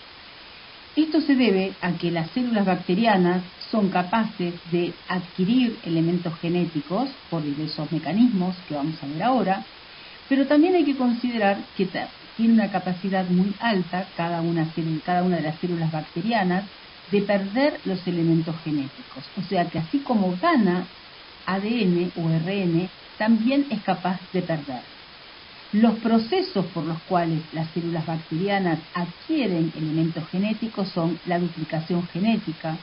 Esto se debe a que las células bacterianas son capaces de adquirir elementos genéticos por diversos mecanismos que vamos a ver ahora, pero también hay que considerar que tiene una capacidad muy alta cada una de las células bacterianas de perder los elementos genéticos. O sea que así como gana ADN o RN, también es capaz de perder. Los procesos por los cuales las células bacterianas adquieren elementos genéticos son la duplicación genética,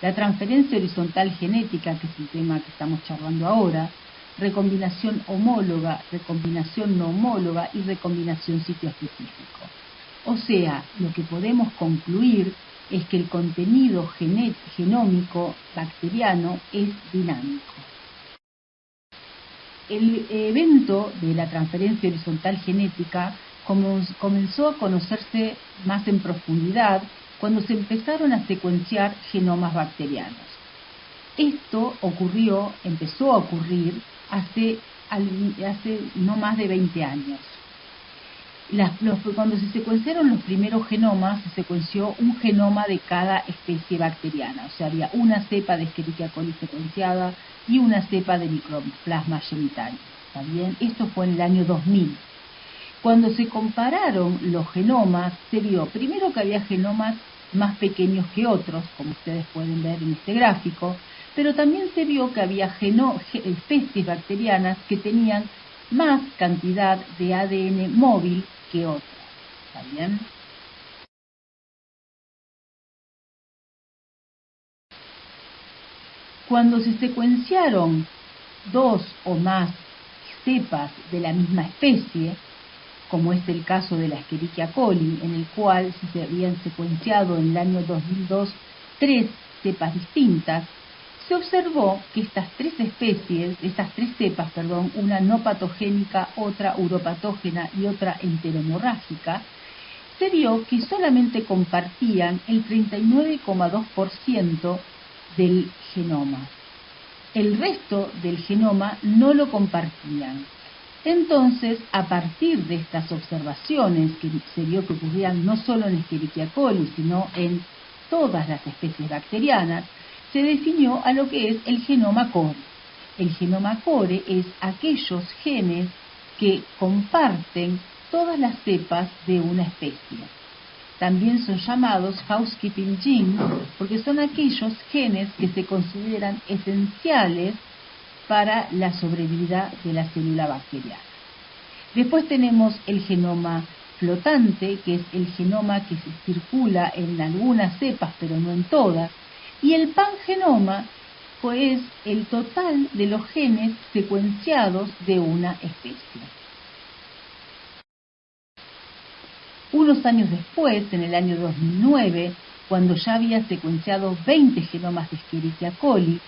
la transferencia horizontal genética, que es el tema que estamos charlando ahora, recombinación homóloga, recombinación no homóloga y recombinación sitioespecífico. O sea, lo que podemos concluir es que el contenido genómico bacteriano es dinámico. El evento de la transferencia horizontal genética comenzó a conocerse más en profundidad cuando se empezaron a secuenciar genomas bacterianos. Esto empezó a ocurrir hace no más de 20 años. Cuando se secuenciaron los primeros genomas, se secuenció un genoma de cada especie bacteriana. O sea, había una cepa de Escherichia coli secuenciada y una cepa de Mycoplasma genitalium. ¿Está bien? Esto fue en el año 2000. Cuando se compararon los genomas, se vio primero que había genomas más pequeños que otros, como ustedes pueden ver en este gráfico, pero también se vio que había especies bacterianas que tenían más cantidad de ADN móvil que otras. ¿Está bien? Cuando se secuenciaron 2 o más cepas de la misma especie, como es el caso de la Escherichia coli, en el cual se habían secuenciado en el año 2002 tres cepas distintas, se observó que estas tres cepas, una no patogénica, otra uropatógena y otra enteromorrágica, se vio que solamente compartían el 39,2% del genoma. El resto del genoma no lo compartían. Entonces, a partir de estas observaciones, que se vio que ocurrían no solo en Escherichia coli, sino en todas las especies bacterianas, se definió a lo que es el genoma core. El genoma core es aquellos genes que comparten todas las cepas de una especie. También son llamados housekeeping genes porque son aquellos genes que se consideran esenciales para la sobrevida de la célula bacteriana. Después tenemos el genoma flotante, que es el genoma que se circula en algunas cepas, pero no en todas, y el pangenoma, pues el total de los genes secuenciados de una especie. Unos años después, en el año 2009, cuando ya había secuenciado 20 genomas de Escherichia coli,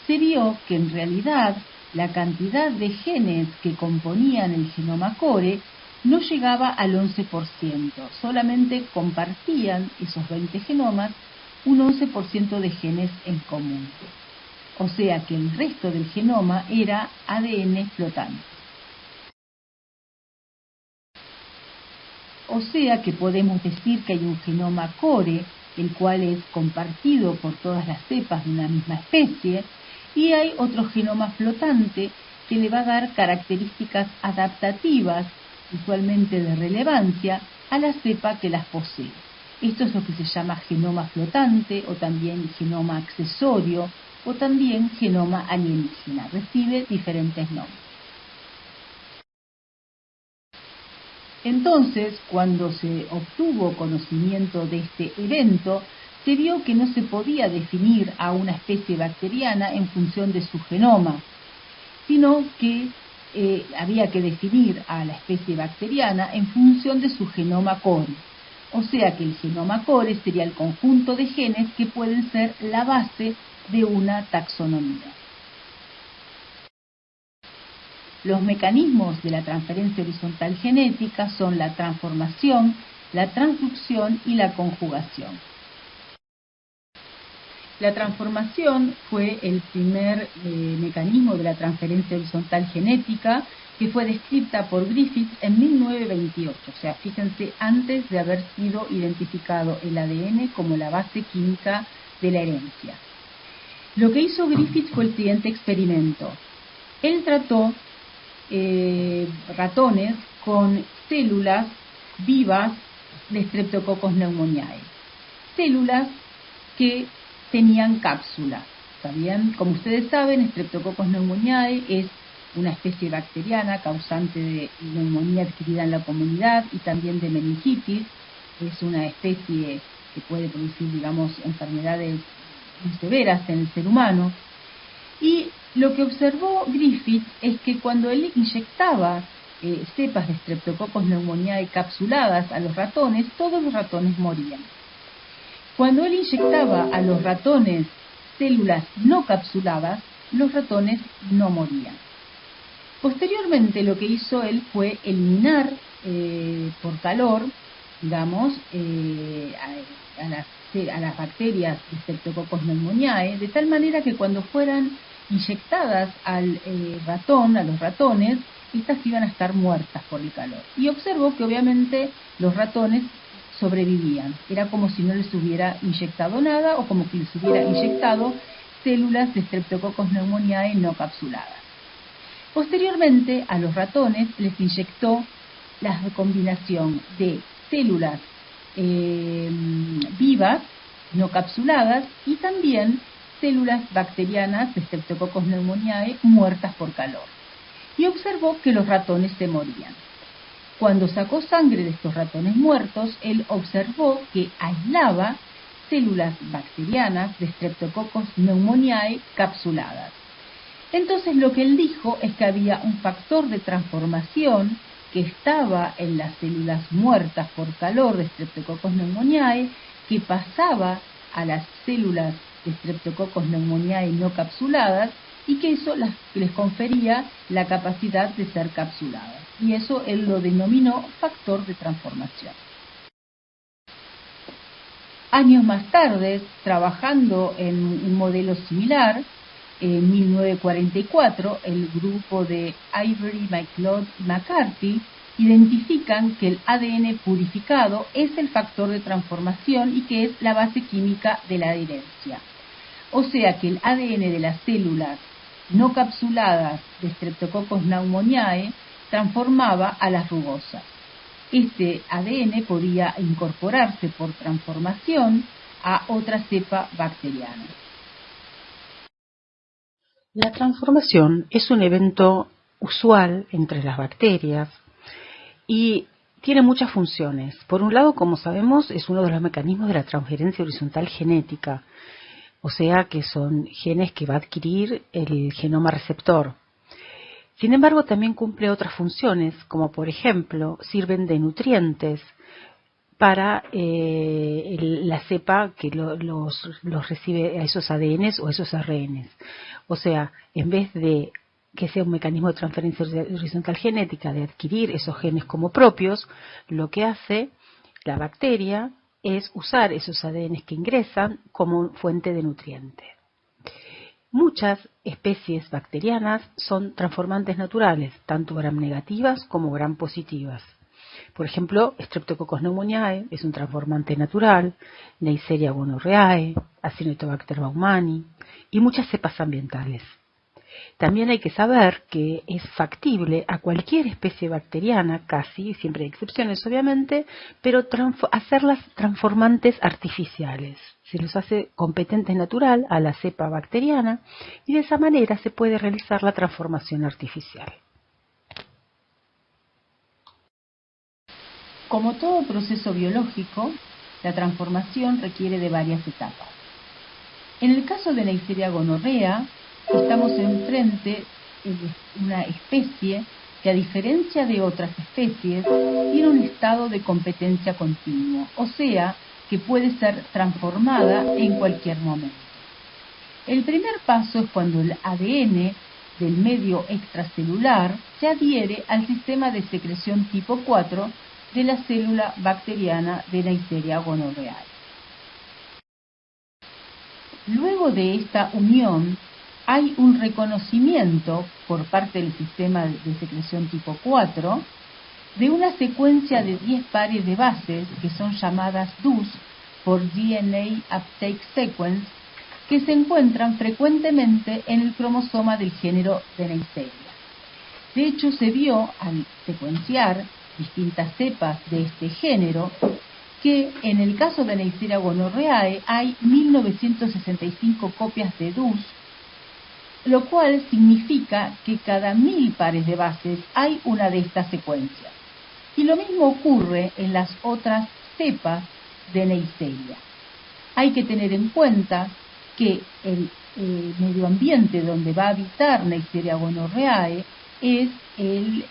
se vio que en realidad la cantidad de genes que componían el genoma core no llegaba al 11%, solamente compartían esos 20 genomas un 11% de genes en común. O sea que el resto del genoma era ADN flotante. O sea que podemos decir que hay un genoma core, el cual es compartido por todas las cepas de una misma especie, y hay otro genoma flotante que le va a dar características adaptativas, usualmente de relevancia, a la cepa que las posee. Esto es lo que se llama genoma flotante, o también genoma accesorio, o también genoma alienígena. Recibe diferentes nombres. Entonces, cuando se obtuvo conocimiento de este evento, se vio que no se podía definir a una especie bacteriana en función de su genoma, sino que había que definir a la especie bacteriana en función de su genoma core. O sea que el genoma core sería el conjunto de genes que pueden ser la base de una taxonomía. Los mecanismos de la transferencia horizontal genética son la transformación, la transducción y la conjugación. La transformación fue el primer mecanismo de la transferencia horizontal genética que fue descrita por Griffith en 1928, o sea, fíjense, antes de haber sido identificado el ADN como la base química de la herencia. Lo que hizo Griffith fue el siguiente experimento. Él trató ratones con células vivas de Streptococcus pneumoniae, células que tenían cápsula. También, como ustedes saben, Streptococcus pneumoniae es una especie bacteriana causante de neumonía adquirida en la comunidad y también de meningitis. Es una especie que puede producir, digamos, enfermedades muy severas en el ser humano. Y lo que observó Griffith es que cuando él inyectaba cepas de Streptococcus pneumoniae capsuladas a los ratones, todos los ratones morían. Cuando él inyectaba a los ratones células no capsuladas, los ratones no morían. Posteriormente lo que hizo él fue eliminar por calor, digamos, a las bacterias de Streptococcus pneumoniae, de tal manera que cuando fueran inyectadas al ratón, a los ratones, estas iban a estar muertas por el calor. Y observó que obviamente los ratones sobrevivían. Era como si no les hubiera inyectado nada o como que les hubiera inyectado células de Streptococcus pneumoniae no capsuladas. Posteriormente, a los ratones les inyectó la combinación de células vivas, no capsuladas, y también células bacterianas de Streptococcus pneumoniae muertas por calor. Y observó que los ratones se morían. Cuando sacó sangre de estos ratones muertos, él observó que aislaba células bacterianas de Streptococcus pneumoniae capsuladas. Entonces lo que él dijo es que había un factor de transformación que estaba en las células muertas por calor de Streptococcus pneumoniae, que pasaba a las células de Streptococcus pneumoniae no capsuladas y que eso les confería la capacidad de ser capsuladas. Y eso él lo denominó factor de transformación. Años más tarde, trabajando en un modelo similar, en 1944, el grupo de Ivory, McLeod y McCarthy identifican que el ADN purificado es el factor de transformación y que es la base química de la adherencia. O sea que el ADN de las células no capsuladas de Streptococcus pneumoniae transformaba a las rugosas. Este ADN podía incorporarse por transformación a otra cepa bacteriana. La transformación es un evento usual entre las bacterias y tiene muchas funciones. Por un lado, como sabemos, es uno de los mecanismos de la transferencia horizontal genética, o sea que son genes que va a adquirir el genoma receptor. Sin embargo, también cumple otras funciones, como por ejemplo, sirven de nutrientes para la cepa que los recibe a esos ADNs o esos RNs. O sea, en vez de que sea un mecanismo de transferencia horizontal genética, de adquirir esos genes como propios, lo que hace la bacteria es usar esos ADNs que ingresan como fuente de nutrientes. Muchas especies bacterianas son transformantes naturales, tanto gram negativas como gram positivas. Por ejemplo, Streptococcus pneumoniae es un transformante natural, Neisseria gonorrhoeae, Acinetobacter baumannii y muchas cepas ambientales. También hay que saber que es factible a cualquier especie bacteriana, casi, siempre hay excepciones obviamente, pero hacerlas transformantes artificiales. Se los hace competentes natural a la cepa bacteriana y de esa manera se puede realizar la transformación artificial. Como todo proceso biológico, la transformación requiere de varias etapas. En el caso de Neisseria gonorrhoeae, estamos enfrente de una especie que, a diferencia de otras especies, tiene un estado de competencia continua, o sea, que puede ser transformada en cualquier momento. El primer paso es cuando el ADN del medio extracelular se adhiere al sistema de secreción tipo 4 de la célula bacteriana de Neisseria gonorrhoeae. Luego de esta unión, hay un reconocimiento por parte del sistema de secreción tipo 4 de una secuencia de 10 pares de bases que son llamadas DUS por DNA Uptake Sequence, que se encuentran frecuentemente en el cromosoma del género de Neisseria. De hecho, se vio al secuenciar distintas cepas de este género que en el caso de Neisseria gonorrhoeae hay 1965 copias de DUS, lo cual significa que cada 1000 pares de bases hay una de estas secuencias. Y lo mismo ocurre en las otras cepas de Neisseria. Hay que tener en cuenta que el medio ambiente donde va a habitar Neisseria gonorrhoeae es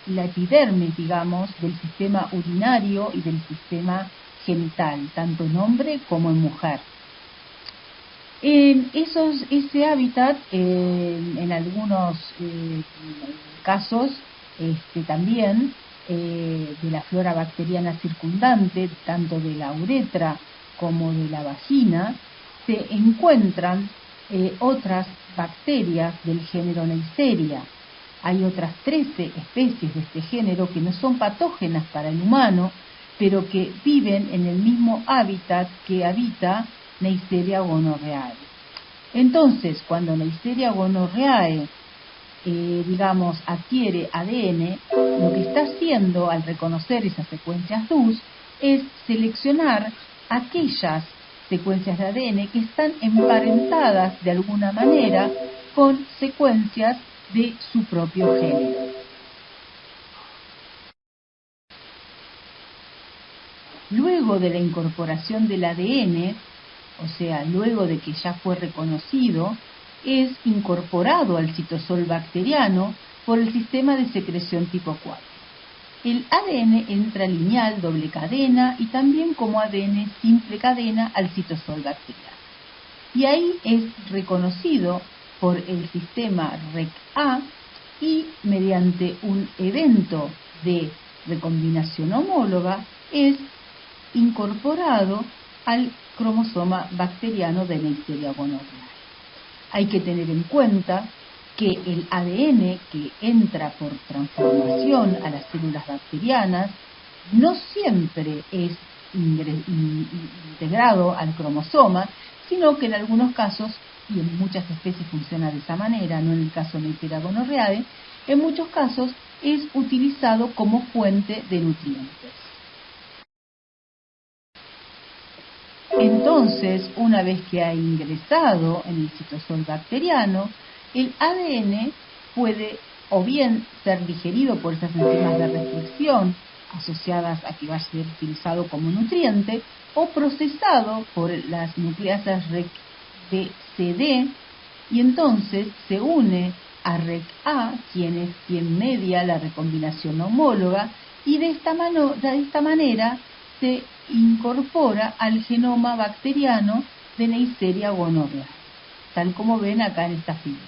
la epidermis, digamos, del sistema urinario y del sistema genital, tanto en hombre como en mujer. Ese hábitat, en algunos casos también de la flora bacteriana circundante, tanto de la uretra como de la vagina, se encuentran otras bacterias del género Neisseria. Hay otras 13 especies de este género que no son patógenas para el humano, pero que viven en el mismo hábitat que habita Neisseria gonorrhoeae. Entonces, cuando Neisseria gonorrhoeae, adquiere ADN, lo que está haciendo al reconocer esas secuencias DUS es seleccionar aquellas secuencias de ADN que están emparentadas de alguna manera con secuencias de su propio género. Luego de la incorporación del ADN, o sea, luego de que ya fue reconocido, es incorporado al citosol bacteriano por el sistema de secreción tipo 4. el ADN intralineal doble cadena y también como ADN simple cadena al citosol bacteriano. Y ahí es reconocido por el sistema REC-A y mediante un evento de recombinación homóloga es incorporado al cromosoma bacteriano de Neisseria gonorrhoeae. Hay que tener en cuenta que el ADN que entra por transformación a las células bacterianas no siempre es integrado al cromosoma, sino que en algunos casos, y en muchas especies funciona de esa manera, no en el caso de Neisseria gonorrhoeae, en muchos casos es utilizado como fuente de nutrientes. Entonces, una vez que ha ingresado en el citosol bacteriano, el ADN puede o bien ser digerido por esas enzimas de restricción asociadas a que va a ser utilizado como nutriente, o procesado por las nucleasas REC-D-CD, y entonces se une a REC-A, quien media la recombinación homóloga, y de esta manera se incorpora al genoma bacteriano de Neisseria gonorrhoeae, tal como ven acá en esta figura.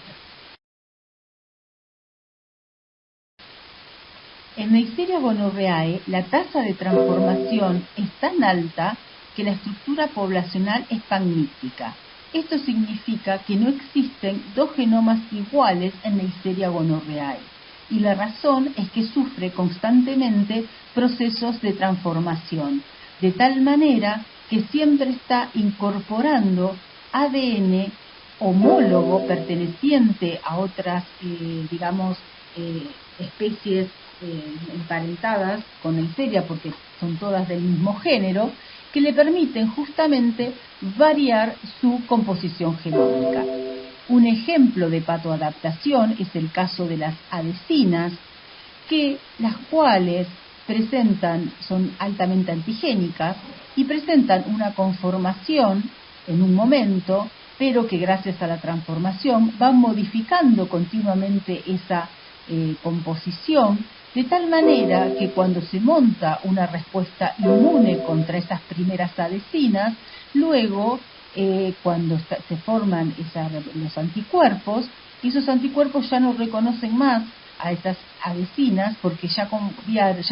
En Neisseria gonorrhoeae, la tasa de transformación es tan alta que la estructura poblacional es magnífica. Esto significa que no existen dos genomas iguales en Neisseria gonorrhoeae, y la razón es que sufre constantemente procesos de transformación, de tal manera que siempre está incorporando ADN homólogo perteneciente a otras, especies emparentadas con Neisseria, porque son todas del mismo género, que le permiten justamente variar su composición genómica. Un ejemplo de patoadaptación es el caso de las adhesinas, las cuales son altamente antigénicas y presentan una conformación en un momento, pero que gracias a la transformación van modificando continuamente esa composición, de tal manera que cuando se monta una respuesta inmune contra esas primeras adhesinas, luego cuando se forman los anticuerpos, esos anticuerpos ya no reconocen más a esas adhesinas porque ya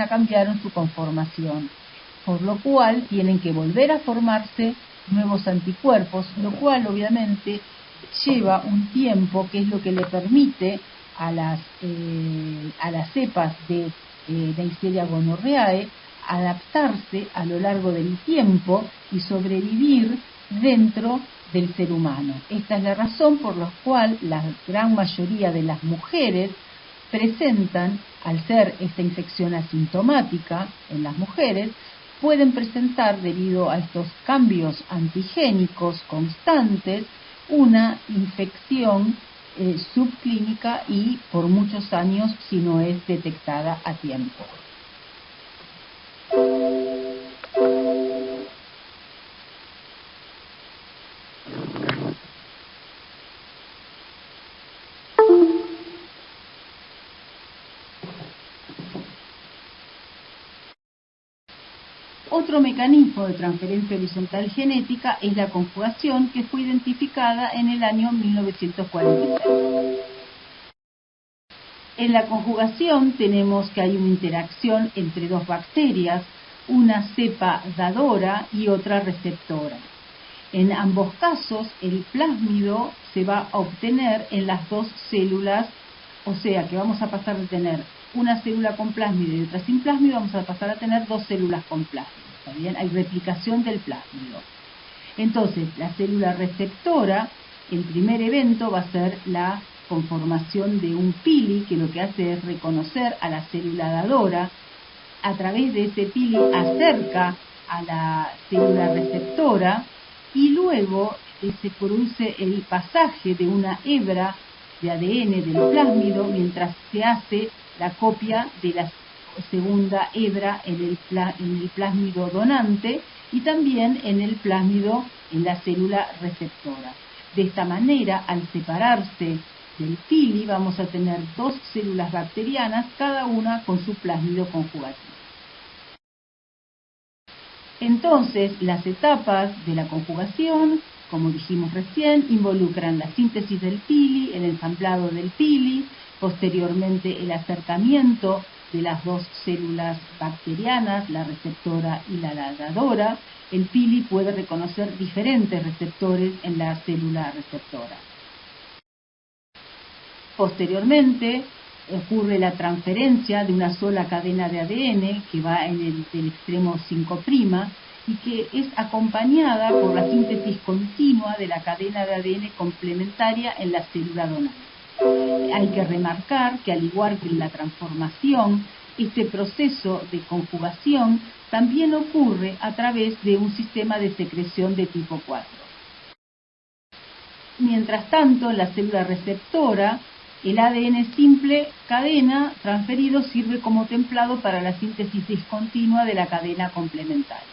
cambiaron su conformación, por lo cual tienen que volver a formarse nuevos anticuerpos, lo cual obviamente lleva un tiempo, que es lo que le permite a las cepas de Neisseria gonorrhoeae adaptarse a lo largo del tiempo y sobrevivir dentro del ser humano. Esta es la razón por la cual la gran mayoría de las mujeres presentan, al ser esta infección asintomática en las mujeres, pueden presentar, debido a estos cambios antigénicos constantes, una infección subclínica y por muchos años si no es detectada a tiempo. Otro mecanismo de transferencia horizontal genética es la conjugación, que fue identificada en el año 1946. En la conjugación tenemos que hay una interacción entre dos bacterias, una cepa dadora y otra receptora. En ambos casos, el plásmido se va a obtener en las dos células, o sea que vamos a pasar de tener una célula con plásmido y otra sin plásmido, vamos a pasar a tener dos células con plásmido. ¿Está bien? Hay replicación del plásmido. Entonces, la célula receptora, el primer evento va a ser la conformación de un pili, que lo que hace es reconocer a la célula dadora. A través de ese pili acerca a la célula receptora y luego se produce el pasaje de una hebra de ADN del plásmido mientras se hace la copia de la segunda hebra en el plásmido donante y también en el plásmido en la célula receptora. De esta manera, al separarse del pili vamos a tener 2 células bacterianas, cada una con su plásmido conjugativo. Entonces, las etapas de la conjugación, como dijimos recién, involucran la síntesis del pili, el ensamblado del pili, posteriormente el acercamiento de las 2 células bacterianas, la receptora y la dadora. El pili puede reconocer diferentes receptores en la célula receptora. Posteriormente, ocurre la transferencia de una sola cadena de ADN que va en el extremo 5' y que es acompañada por la síntesis continua de la cadena de ADN complementaria en la célula donante. Hay que remarcar que al igual que en la transformación, este proceso de conjugación también ocurre a través de un sistema de secreción de tipo 4. Mientras tanto, en la célula receptora, el ADN simple cadena transferido sirve como templado para la síntesis discontinua de la cadena complementaria.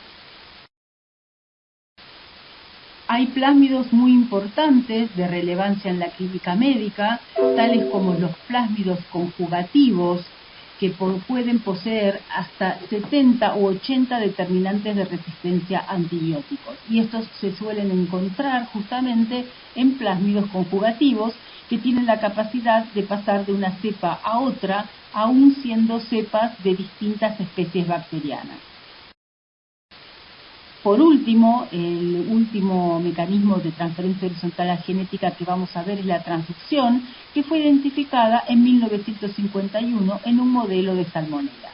Hay plásmidos muy importantes de relevancia en la clínica médica, tales como los plásmidos conjugativos, que pueden poseer hasta 70 u 80 determinantes de resistencia a antibióticos. Y estos se suelen encontrar justamente en plásmidos conjugativos, que tienen la capacidad de pasar de una cepa a otra, aun siendo cepas de distintas especies bacterianas. Por último, el último mecanismo de transferencia horizontal a genética que vamos a ver es la transducción, que fue identificada en 1951 en un modelo de salmonela.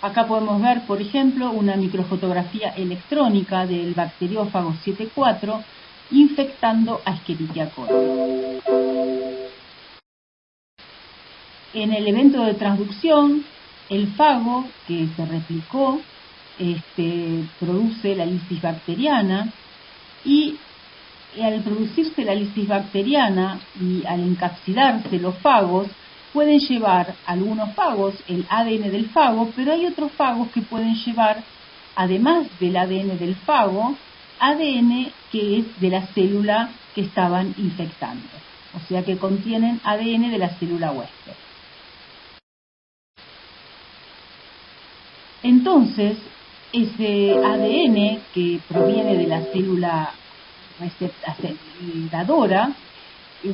Acá podemos ver, por ejemplo, una microfotografía electrónica del bacteriófago 7,4 infectando a Escherichia coli. En el evento de transducción, el fago que se replicó produce la lisis bacteriana, y al producirse la lisis bacteriana y al encapsilarse los fagos, pueden llevar algunos fagos el ADN del fago, pero hay otros fagos que pueden llevar, además del ADN del fago, ADN que es de la célula que estaban infectando, o sea que contienen ADN de la célula huésped. Entonces, ese ADN que proviene de la célula dadora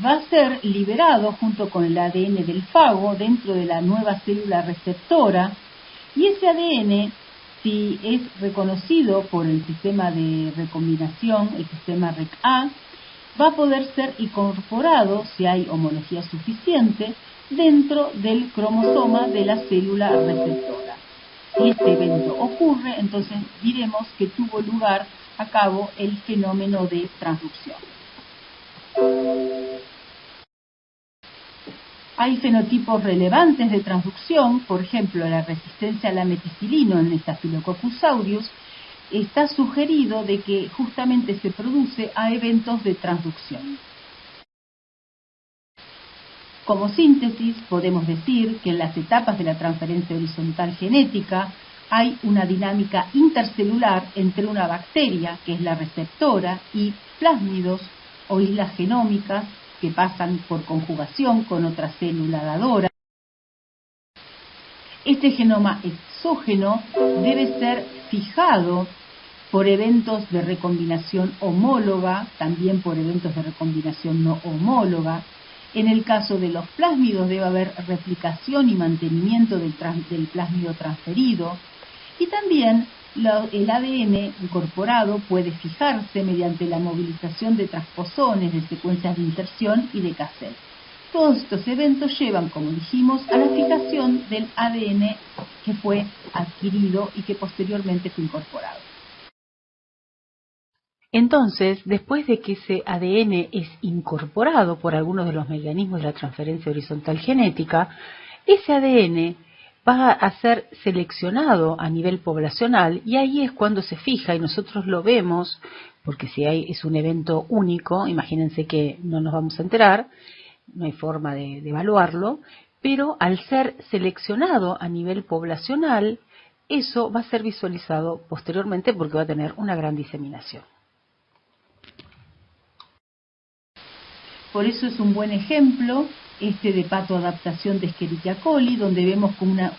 va a ser liberado junto con el ADN del fago dentro de la nueva célula receptora, y ese ADN, si es reconocido por el sistema de recombinación, el sistema REC-A, va a poder ser incorporado, si hay homología suficiente, dentro del cromosoma de la célula receptora. Si este evento ocurre, entonces diremos que tuvo lugar a cabo el fenómeno de transducción. Hay fenotipos relevantes de transducción, por ejemplo, la resistencia a la meticilina en Staphylococcus aureus. Está sugerido de que justamente se produce a eventos de transducción. Como síntesis, podemos decir que en las etapas de la transferencia horizontal genética hay una dinámica intercelular entre una bacteria, que es la receptora, y plásmidos o islas genómicas que pasan por conjugación con otra célula dadora. Este genoma exógeno debe ser fijado por eventos de recombinación homóloga, también por eventos de recombinación no homóloga. En el caso de los plásmidos debe haber replicación y mantenimiento del plásmido transferido, y también el ADN incorporado puede fijarse mediante la movilización de transposones, de secuencias de inserción y de cassette. Todos estos eventos llevan, como dijimos, a la fijación del ADN que fue adquirido y que posteriormente fue incorporado. Entonces, después de que ese ADN es incorporado por algunos de los mecanismos de la transferencia horizontal genética, ese ADN va a ser seleccionado a nivel poblacional, y ahí es cuando se fija y nosotros lo vemos, porque si es un evento único, imagínense que no nos vamos a enterar, no hay forma de evaluarlo, pero al ser seleccionado a nivel poblacional, eso va a ser visualizado posteriormente porque va a tener una gran diseminación. Por eso es un buen ejemplo este de patoadaptación de Escherichia coli, donde vemos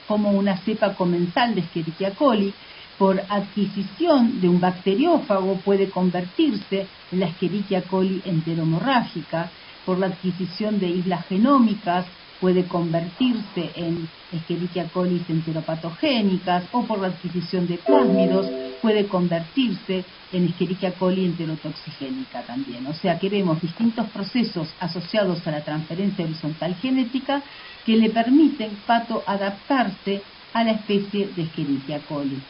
como una cepa comensal de Escherichia coli, por adquisición de un bacteriófago, puede convertirse en la Escherichia coli enteromorrágica, por la adquisición de islas genómicas, puede convertirse en Escherichia coli enteropatogénicas, o por la adquisición de plásmidos, puede convertirse en Escherichia coli enterotoxigénica también. O sea que vemos distintos procesos asociados a la transferencia horizontal genética que le permiten patoadaptarse a la especie de Escherichia coli.